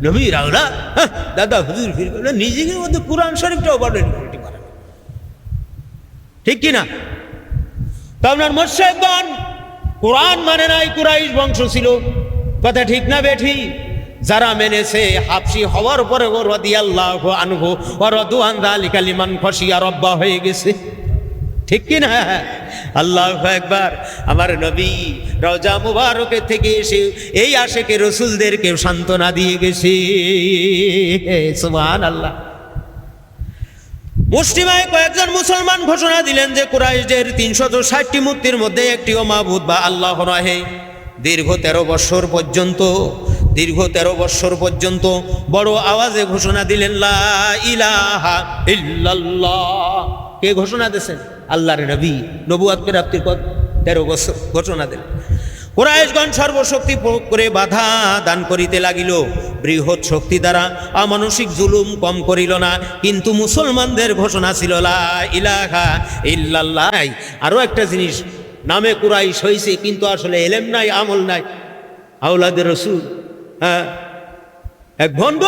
নবীর আওলাদ, দাদা হুজুর ফির নিজেদের মধ্যে কুরআন শরীফটাও বলেন, ঠিক কিনা? তো আপনার মুশরিকগণ কুরআন মানে নাই, কুরাইশ বংশ ছিল, কথা ঠিক না বেঠি? যারা মেনেছে হাবশি হওয়ার পরে ও রাদিয়াল্লাহু আনহু ওয়া রাদু আন যালিকা লিমান খাশিয়া রাব্বা হয়ে গেছে, ঠিক কি না? আল্লাহু আকবার। আমার নবী রওজা মুবারকে থেকে এসে এই আশিকে রাসূলদেরকে সান্ত্বনা দিয়ে গেছে। সুবহানাল্লাহ। মুসলিমায় কয়েকজন মুসলমান ঘোষণা দিলেন যে কুরাইশদের 360টি মূর্তির মধ্যে একটিও মাবুদ বা আল্লাহ নহে। দীর্ঘ 13 বৎসর পর্যন্ত বড় আওয়াজে ঘোষণা দিলেন লা ইলাহা ইল্লাল্লাহ। কে ঘোষণা দিয়েছেন? আল্লাহর নবী। নবুয়ত প্রাপ্তির পর 13 বছর ঘোষণা দিলেন। কুরাইশগণ সর্বশক্তি প্রয়োগ করে বাধা দান করিতে লাগিল। বৃহৎ শক্তি দ্বারা অমানসিক জুলুম কম করিল না, কিন্তু মুসলমানদের ঘোষণা ছিল লা ইলাহা ইল্লাল্লাহ। আরো একটা জিনিস, নামে কুরাইশ হয়েছে কিন্তু আসলে এলেম নাই, আমল নাই। আওলাদের রসুল, হ্যাঁ, এক ভণ্ড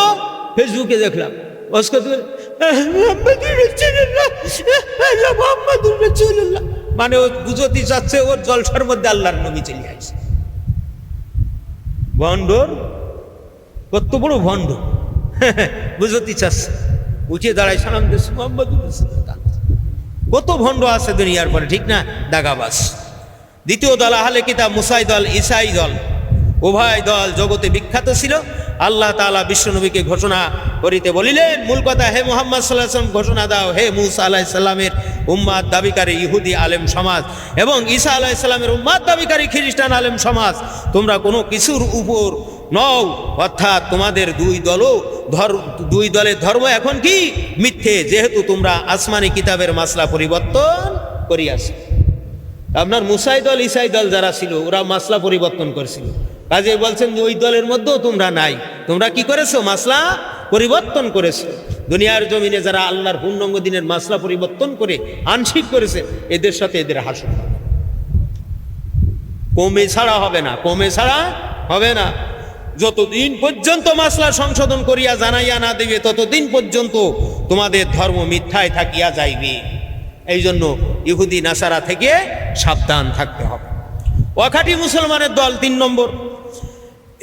ফেসবুকে দেখলাম, মানে ও বুঝতে চাচ্ছে ওর জলসার মধ্যে আল্লাহর নবী চলে আসছে। ভণ্ডর কত বড় ভণ্ড, বুঝতে চাচ্ছে, উঠে দাঁড়ায় সালাম দিচ্ছে মোহাম্মদুর রাসূলুল্লাহ। কত ভণ্ড আছে দুনিয়ার পরে, ঠিক না? দাগাবাজ। দ্বিতীয় দল আহলে কিতাব মুসাই দল, ঈসাই দল, উভয় দল জগতে বিখ্যাত ছিল। আল্লাহ তাআলা বিশ্বনবীকে ঘোষণা করিতে বলিলেন, মূল কথা, হে মুহাম্মদ সাল্লাল্লাহু আলাইহি ওয়াসাল্লাম ঘোষণা দাও, হে মূসা আলাইহিস সালামের উম্মাত দাবিকারী ইহুদি আলেম সমাজ এবং ঈসা আলাইহিস সালামের উম্মাত দাবিকারী খ্রিস্টান আলেম সমাজ, তোমরা কোনো কিছুর উপর নও, অর্থাৎ তোমাদের দুই দলের ধর্ম এখন কি? মিথ্যে, যেহেতু তোমরা আসমানি কিতাবের মাসলা পরিবর্তন করিয়াছ। আপনার মুসাই দল ঈসাই দল যারা ছিল ওরা মাসলা পরিবর্তন করেছিল, কাজে বলছেন যে ওই দলের মধ্যেও তোমরা নাই, তোমরা কি করেছো? মাসলা পরিবর্তন করেছো। দুনিয়ার জমিনে যারা আল্লাহর পূর্ণাঙ্গ দিনের মাসলা পরিবর্তন করে আংশিক করেছে, এদের সাথে এদের হাসর হবে, কমে ছাড়া হবে না, কমে ছাড়া হবে না। যতদিন পর্যন্ত মাসলা সংশোধন করিয়া জানাইয়া না দিবে, ততদিন পর্যন্ত তোমাদের ধর্ম মিথ্যায় থাকিয়া যাইবে। এই জন্য ইহুদি নাসারা থেকে সাবধান থাকতে হবে। ওয়াখাটি মুসলমানের দল 3 নম্বর,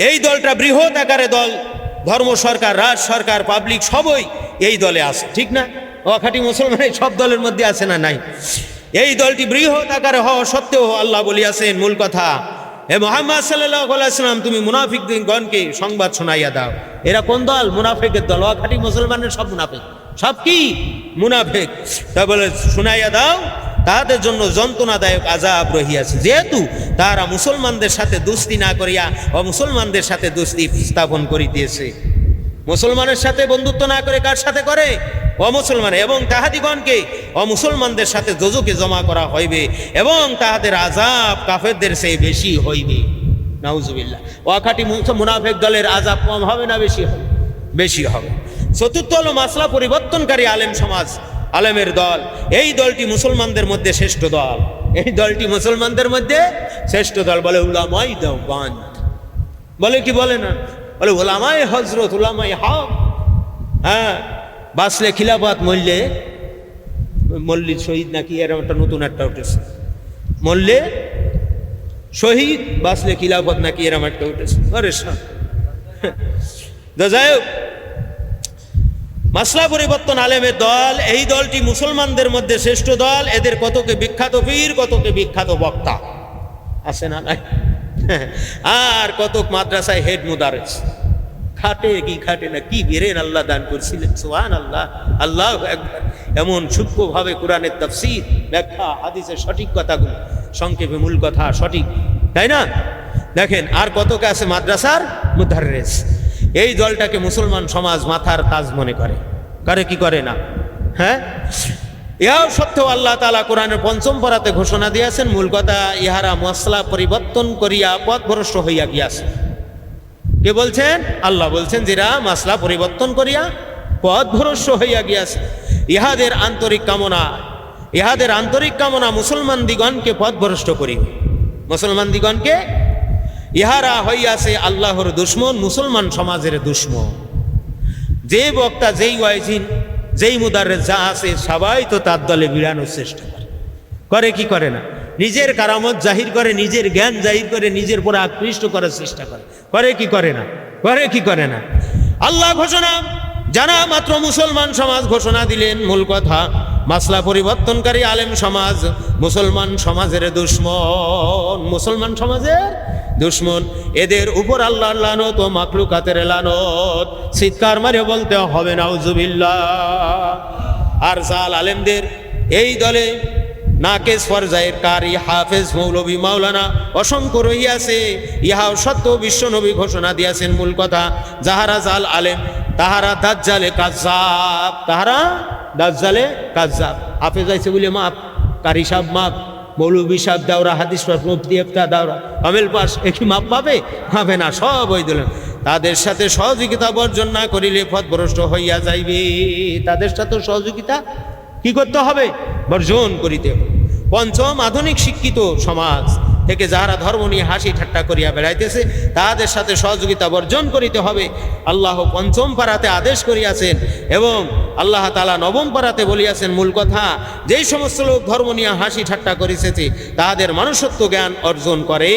এই দলটা বৃহৎ আকারে দল, ধর্ম সরকার, রাজ সরকার, পাবলিক সবই এই দলে আছে, ঠিক না? ওয়াখাটি মুসলমানের সব দলের মধ্যে আছে না? নাই। এই দলটি বৃহৎ আকারে হওয়া সত্ত্বেও আল্লাহ বলিয়াছেন, মূল কথা, হে মুহাম্মদ সাল্লাল্লাহু আলাইহি ওয়াসাল্লাম তুমি মুনাফিকগণকে সংবাদ শোনাইয়া দাও। এরা কোন দল? মুনাফিকের দল। ওয়াখাটি মুসলমানের সব মুনাফিক, সব কি? মুনাফিক। তা বলে শুনাইয়া দাও, তাহাদের জন্য যন্ত্রণাদায়ক আযাব রহিয়াছে, যেহেতু তারা মুসলমানদের সাথে দোস্তি না করিয়া মুসলমানদের সাথে দোস্তি স্থাপন করিতেছে। মুসলমানের সাথে বন্ধুত্ব না করে কার সাথে করে? অমুসলমান। এবং তাহাদিগণকে অমুসলমানদের সাথে দোজখে জমা করা হইবে এবং তাহাদের আযাব কাফেরদের চেয়ে বেশি হইবে। নাউজুবিল্লাহ। ওয়াখাটি মুনাফিক দলের আযাব কম হবে না বেশি হবে? বেশি হবে। চতুর্থ হলো মাসলা পরিবর্তনকারী আলেম সমাজ, আলেমের দল। এই দলটি মুসলমানদের মধ্যে শ্রেষ্ঠ দল, এই দলটি মুসলমানদের মধ্যে শ্রেষ্ঠ দল। বলে উলামায়ে দেওবান্দ, বলে কি বলে না? বলে উলামায়ে হযরত, উলামায়ে হক। হ্যাঁ, বাসলে খিলাফত, মল্লে মল্লিদ শহীদ নাকি এরকম একটা নতুন একটা উঠেছে, মল্লে শহীদ বাসলে খিলাফত নাকি এরকম একটা উঠেছে। আরে যাই হোক, মাসলা পরিবর্তন আলেমের দল, এই দলটি মুসলমানদের মধ্যে শ্রেষ্ঠ দল। এদের কতকে বিখ্যাত পীর, কতকে বিখ্যাত বক্তা আছে না? নাই। আর কতক মাদ্রাসায় হেড মুদারেস, খাটে কি খাটে না, কি বেরেন আল্লাহ দান করছিলেন। সুবহানাল্লাহ, আল্লাহু আকবার। এমন সূক্ষ্মভাবে কোরআনের তাফসীর, ব্যাখ্যা, হাদিসের সঠিক কথাগুলো, সংক্ষেপে মূল কথা সঠিক, তাই না? দেখেন, আর কতকে আছে মাদ্রাসার মুদাররিস। এই দলটাকে মুসলমান সমাজ মাথার তাজ মনে করে, করে কি করে না? হ্যাঁ, ইহাও সত্ত্বেও আল্লাহ তাআলা কোরআনের 5ম পারাতে ঘোষণা দিয়েছেন, মূল কথা, ইহারা মশলা পরিবর্তন করিয়া পথভ্রষ্ট হইয়া গিয়াছে। কে বলছেন? আল্লাহ বলছেন, যারা মাসলা পরিবর্তন করিয়া পথভ্রষ্ট হইয়া গিয়াছে। ইহাদের আন্তরিক কামনা মুসলমান দিগণকে পথভ্রষ্ট করিবে। মুসলমান দিগণকে, ইহারা হইয়াছে আল্লাহর দুশ্মন, মুসলমান সমাজের দুশ্মন। যে বক্তা, যেই ওয়াইজিন, যেই মুদাররিস যা আছে, সবাই তো তার দলে ভিড়ানোর চেষ্টা করে কি করে না? নিজের কারামত জাহির করে, নিজের জ্ঞান জাহির করে, নিজের পরে আকৃষ্ট করার চেষ্টা করে কি করে না? করে কি করে না? আল্লাহ ঘোষণা জানা মাত্র মুসলমান সমাজ ঘোষণা দিলেন, মূল কথা, মাসলা পরিবর্তনকারী আলেম সমাজ মুসলমান সমাজের দুশ্মন, মুসলমান সমাজের দুশ্মন। এদের উপর আল্লাহর লানত ও মাখলুকাতের লানত। চিৎকার মারে বলতে হবে নাউজুবিল্লাহ। আর জাল আলেমদের এই দলে নাকেস পর্যায়ের কারি, হাফেজ, মৌলভী, মাওলানা অসংখ্য রহিয়াছে। ইহাও সত্য বিশ্বনবী ঘোষণা দিয়াছেন, মূল কথা, যাহারা জাল আলেম তাহারা দাজ্জালে কাজ্জাব, তাহারা দাজ্জালে কাজ্জাব। হাফেজ আইছে বলে মাপ, কারি সাহেব মাপ, মৌলভী সাহেব দাওরা, হাদিস পাস, মুফতি ইফতা দাওরা, আমেল পাস, একই মাপ পাবে? পাবে না, সব ওই দিলেন। তাদের সাথে সহযোগিতা বর্জন না করিলে পথভ্রষ্ট হইয়া যাইবে। তাদের সাথে সহযোগিতা কি করতে হবে? বর্জন করিতে হবে। 5ম, আধুনিক শিক্ষিত সমাজ থেকে যাহারা ধর্ম নিয়ে হাসি ঠাট্টা করিয়া বেড়াইতেছে, তাদের সাথে সহযোগিতা বর্জন করিতে হবে। আল্লাহ 5ম পারাতে আদেশ করিয়াছেন এবং আল্লাহ তাআলা 9ম পারাতে বলিয়াছেন, মূল কথা, যেই সমস্ত লোক ধর্ম নিয়ে হাসি ঠাট্টা করিতেছে তাদের মনুষ্যত্ব জ্ঞান অর্জন করে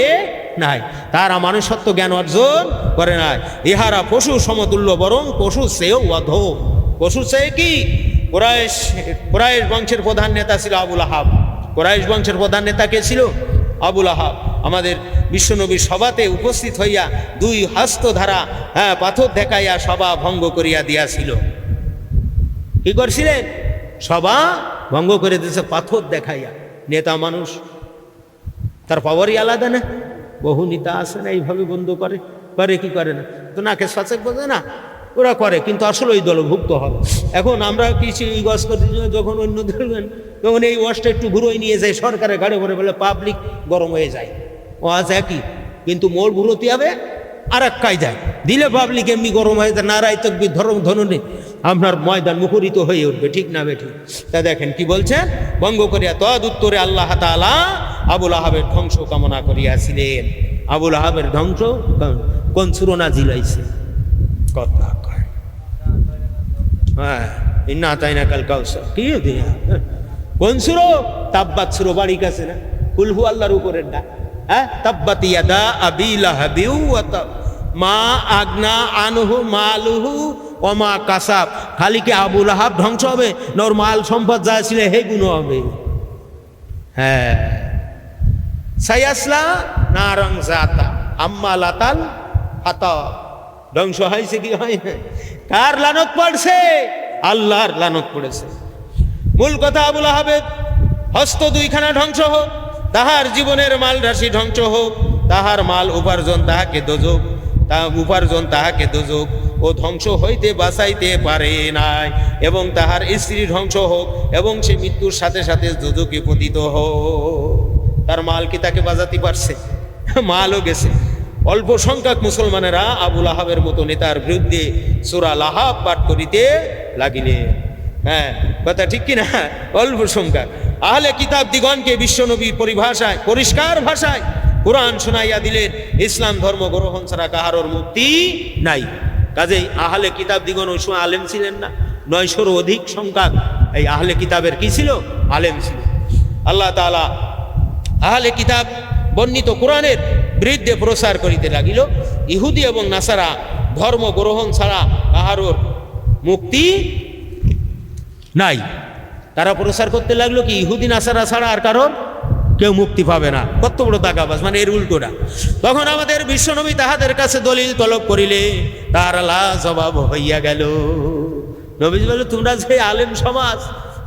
নাই, তারা মনুষ্যত্ব জ্ঞান অর্জন করে নাই। ইহারা পশু সমতুল্য, বরং পশু চেয়েও অধম। পশু চেয়ে কি? কুরাইশ বংশের প্রধান নেতা ছিল আবু লাহাব। কুরাইশ বংশের প্রধান নেতা কে ছিল? আবুল আহাব আমাদের বিশ্বনবীর সভাতে উপস্থিত হইয়া দুই হস্ত ধারা পাথর দেখাইয়া সভা ভঙ্গ করিয়া দিয়াছিল। কি করছিলেন? সভা ভঙ্গ করে দিয়েছে পাথর দেখাইয়া। নেতা মানুষ, তার পাওয়ারই আলাদা না। বহু নেতা আছে না এইভাবে বন্ধ করে, করে কি করে না, তো নাকে সচেক বোঝে না, ওরা করে, কিন্তু আসলে ওই দলভুক্ত হবে। এখন আমরা কিছু এই গজ করতে যখন অন্য ধরবেন, তখন এই ওয়াজটা একটু ঘুরোই নিয়ে যায় সরকারের গাড়ি ভরে, বলে পাবলিক গরম হয়ে যায়। ওয়াজ একই, কিন্তু মোড় ঘুরোতে হবে আর এক কায়দায় দিলে পাবলিক এমনি গরম হয়ে যায়। নারায় তকবীর ধরনে আপনার ময়দান মুখরিত হয়ে উঠবে, ঠিক না বেঠিক? তা দেখেন কি বলছেন, ভঙ্গ করিয়া তদ উত্তরে আল্লাহ তাআলা আবুল আহাবের ধ্বংস কামনা করিয়াছিলেন। আবুল আহাবের ধ্বংস কোন সূরা নাজিল হইছে? কথা কয় হ্যাঁ, ইন্না আতাইনাকাল কাউসার। কি দিয়া কোন সূরা? তাব্বাত সূরা, বাড়ি কাছে না? কুল হু আল্লাহর উপরের ডাক। হ্যাঁ, তাব্বাত ইয়াদা আবি লাহাবি ওয়া তাব মা আগনা আনহু মালুহু ওয়া মা কাসাব। খালি কি আবুল আহাব ধ্বংস হবে, নর মাল সম্পদ যা ছিল হে গুণ হবে? হ্যাঁ, সায়াসলা নারং জাতা আম্মালাতাল হাতা। ধ্বংস হয়েছে কি হয় না? কার লানত পড়ছে? আল্লাহর লানত পড়েছে। মূল কথা, আবুল আহাবের হস্ত দুইখানা ধ্বংস হোক, তাহার জীবনের মাল রাশি ধ্বংস হোক, তাহার মাল উপার্জন তাহাকে দোজক, উপার্জন তাহাকে দোজক ও ধ্বংস হইতে বাঁচাইতে পারে নাই, এবং তাহার স্ত্রী ধ্বংস হোক এবং সে মৃত্যুর সাথে সাথে দোজকে পতিত হোক। তার মাল কি তাকে বাঁচাতে পারছে? মালও গেছে। অল্প সংখ্যক মুসলমানেরা আবুল আহাবের মতো নেতার বিরুদ্ধে সূরা লাহাব পাঠ করিতে লাগিলে। হ্যাঁ, কথা ঠিক কিনা? অল্প সংখ্যক আহলে কিতাব দিগণকে বিশ্বনবী পরিভাষায়, পরিষ্কার ভাষায় কোরআন শোনাইয়া দিলেন, ইসলাম ধর্ম গ্রহণ ছাড়া কাহারোর মুক্তি নাই। কাজেই আহলে কিতাব দিগণ ওই সময় আলেম ছিলেন না। 900-র অধিক সংখ্যক এই আহলে কিতাবের কি ছিল? আলেম ছিল। আল্লাহ তাআলা আহলে কিতাব বর্ণিত কোরআনের বিরুদ্ধে প্রচার করিতে লাগিল। ইহুদি এবং নাসারা ধর্ম গ্রহণ ছাড়া কাহারোর মুক্তি নাই। তারা প্রচার করতে লাগলো কি ইহুদি নাসারা ছাড়া আর কারোর কেউ মুক্তি পাবে না। কত বড় দাগাবাজ, মানে এর উল্টোটা। তখন আমাদের বিশ্বনবী তাহাদের কাছে দলিল তলব করিলে তার জবাব হইয়া গেল। নবীজি বলল, তোমরা যে আলেম সমাজ,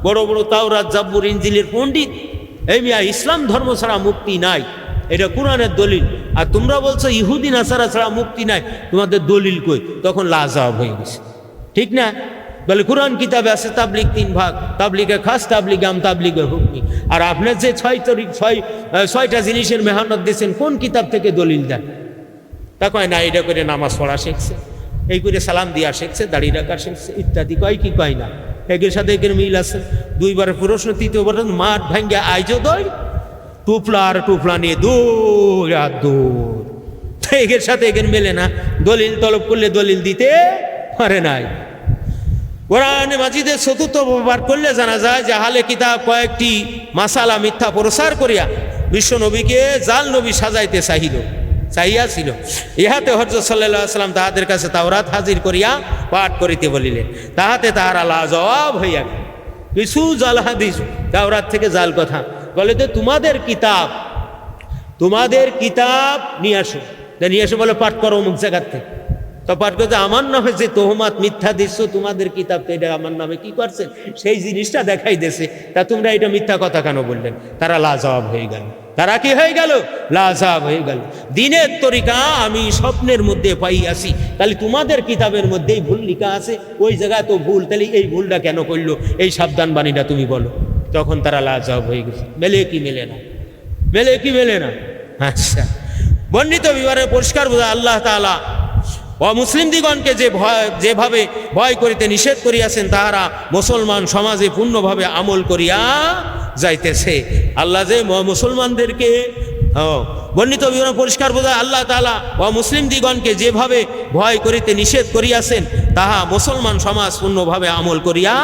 বড় বড় তাওরাত জাবুর ইনজিলের পণ্ডিত, এই মিয়া ইসলাম ধর্ম ছাড়া মুক্তি নাই, এটা কোরআনের দলিল, আর তোমরা বলছো ইহুদি নাসারা ছাড়া মুক্তি নাই, তোমাদের দলিল কই? তখন লাজবাব হয়ে গেছে, ঠিক না? বলে কোরআন কিতাবে আছে তাবলিগ 3 ভাগ, তাবলিগে খাস, তাবলিগে আম, তাবলিগে হুকমি। আর আপনার যে 6টা জিনিসের মেহনত দিয়েছেন, কোন কিতাব থেকে দলিল দেন? তা কয় না, এটা করে নামাজ পড়া শিখছে, এই করে সালাম দিয়া শিখছে, দাড়ি রাখা শিখছে ইত্যাদি। কয় কি কয় না? একের সাথে একের মিল আছে। 2বার প্রশ্ন, 3য়বার মাঠ ভাঙ্গা আইজো দই, টুপলা আর টুপলা নিয়ে দৌড় আর দৌড়। একের সাথে একের মেলে না। দলিল তলব করলে দলিল দিতে পারে নাই। কোরআন মাজিদে 4র্থ বার করলে জানা যায় যে আহলে কিতাব কয়েকটি মাসালা মিথ্যা প্রচার করিয়া বিশ্ব নবীকে জাল নবী সাজাইতে চাহিয়াছিল। ইহাতে হযরত সাল্লাল্লাহু আলাইহি ওয়াসাল্লাম তাহাদের কাছে তাওরাত হাজির করিয়া পাঠ করিতে বলিলেন। তাহাতে তাহারা লাজবাব হইয়া গেল। কিছু জাল হাদিস, তাওরাত থেকে জাল কথা বলে, যে তোমাদের কিতাব নিয়ে আসো। নিয়ে আসো বলে পাঠ করো অমুক জায়গার থেকে। তো পাঠ করতে, আমার নামে যে তোহমাত মিথ্যা দিচ্ছ তোমাদের কিতাব, তো এটা আমার নামে কি করছেন সেই জিনিসটা দেখাই দেছে, তা তোমরা এটা মিথ্যা কথা কেন বললেন? তারা লাজবাব হয়ে গেল। তারা কি হয়ে গেল? লাজবাব হয়ে গেল। দিনের তরিকা আমি স্বপ্নের মধ্যে পাইয়াছি, তাহলে তোমাদের কিতাবের মধ্যেই ভুল লিখা আছে, ওই জায়গায় তো ভুল, তাহলে এই ভুলটা কেন করলো? এই সাবধান বাণীটা তুমি বলো। তখন তারা লাজবাব হয়ে গেছে। মেলে কি মেলে না? মেলে কি মেলে না? আচ্ছা, বর্ণিত বিবরণে পরিষ্কার বোঝা, আল্লাহ তাআলা অমুসলিম দিগণকে যেভাবে ভয় করিতে নিষেধ করিয়াছেন, তাহারা মুসলমান সমাজে পূর্ণভাবে আমল করিয়া যাইতেছে। আল্লাহ যে মুসলমানদেরকে বর্ণিত বিবরণ পরিষ্কার বোঝা, আল্লাহ তাআলা মুসলিম দিগণকে যেভাবে ভয় করিতে নিষেধ করিয়াছেন, তাহা মুসলমান সমাজ পূর্ণভাবে আমল করিয়া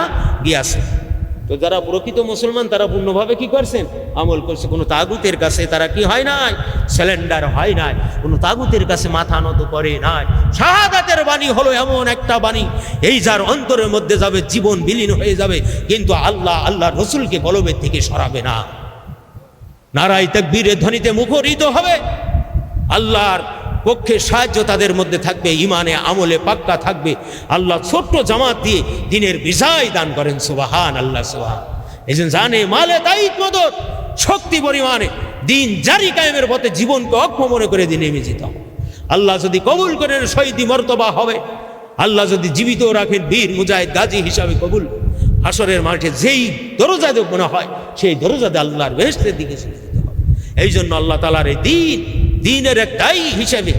গিয়াছে। তো যারা প্রকৃত মুসলমান তারা পূর্ণভাবে কি করছেন? আমল করছে। কোনো তাগুতের কাছে তারা কি হয় নাই? সিলিন্ডার হয় নাই। কোনো তাগুতের কাছে মাথা নত করে নাই। শাহাদাতের বাণী হলো এমন একটা বাণী, এই যার অন্তরের মধ্যে যাবে জীবন বিলীন হয়ে যাবে, কিন্তু আল্লাহ রসুলকে কলবের থেকে সরাবে না। নারায়ে তাকবীরের ধ্বনিতে মুখরিত হবে। আল্লাহর পক্ষে সাহায্য তাদের মধ্যে থাকবে, ইমানে আমলে পাক্কা থাকবে। আল্লাহ ছোট্ট জামাত দিয়ে দিনের বিজয় দান করেন। সুবহান আল্লাহ, সুবহান। এই জন্য জানে মালে দায়িত্ব মদত শক্তি পরিমাণে দিন জারি কায়েমের পথে জীবনকে অক্ষম মনে করে দিনে নেমে যেতে হবে। আল্লাহ যদি কবুল করেন শহীদি মর্তবা হবে। আল্লাহ যদি জীবিত রাখেন বীর মুজাহিদ গাজী হিসাবে কবুল, হাসরের মাঠে যেই দরজাতে মনে হয় সেই দরজাতে আল্লাহর বেহেশতের দিকে চলে যেতে হবে। এই জন্য আল্লাহ তাআলার এই দিনের এক দায়ী হিসেবে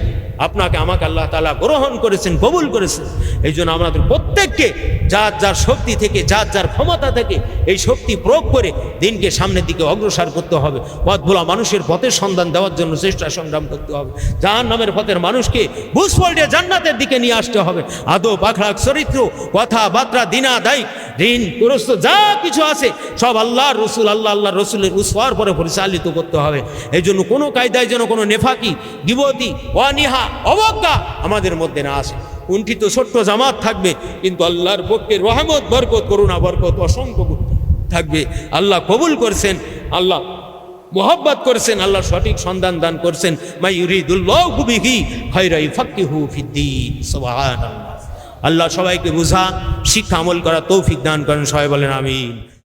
আপনাকে আমাকে আল্লাহ তাআলা গ্রহণ করেছেন, কবুল করেছেন। এই জন্য আমাদের প্রত্যেককে যার যার শক্তি থেকে, যার যার ক্ষমতা থেকে এই শক্তি প্রয়োগ করে দিনকে সামনের দিকে অগ্রসর করতে হবে। পথ ভোলা মানুষের পথের সন্ধান দেওয়ার জন্য চেষ্টা সংগ্রাম করতে হবে। জাহান্নামের পথের মানুষকে বুঝপল্টে জান্নাতের দিকে নিয়ে আসতে হবে। আদব আখলাক চরিত্র কথাবার্তা দিনা দায়ী ঋণ গ্রস্ত যা কিছু আছে সব আল্লাহ রসুল আল্লাহ রসুলের উসওয়ার পরে পরিচালিত করতে হবে। এই জন্য কোনো কায়দায় যেন কোনো নেফাকি গীবতি অনীহা অবজ্ঞা আমাদের মধ্যে না আসে। কুণ্ঠিত ছোট্ট জামাত থাকবে কিন্তু আল্লাহর পক্ষে রহমত বরকত করুণা বরকত অসংখ্য থাকবে। আল্লাহ কবুল করছেন, আল্লাহ মোহাব্বত করছেন, আল্লাহ সঠিক সন্ধান দান করছেন। মা ইউরিদুল্লাহু বিহি খায়রা ইউফাক্কিহু ফিদ্দীন। সুবহানাল্লাহ। আল্লাহ সবাইকে বুঝা শিক্ষা আমল করা তৌফিক দান করেন। সবাই বলেন আমিন।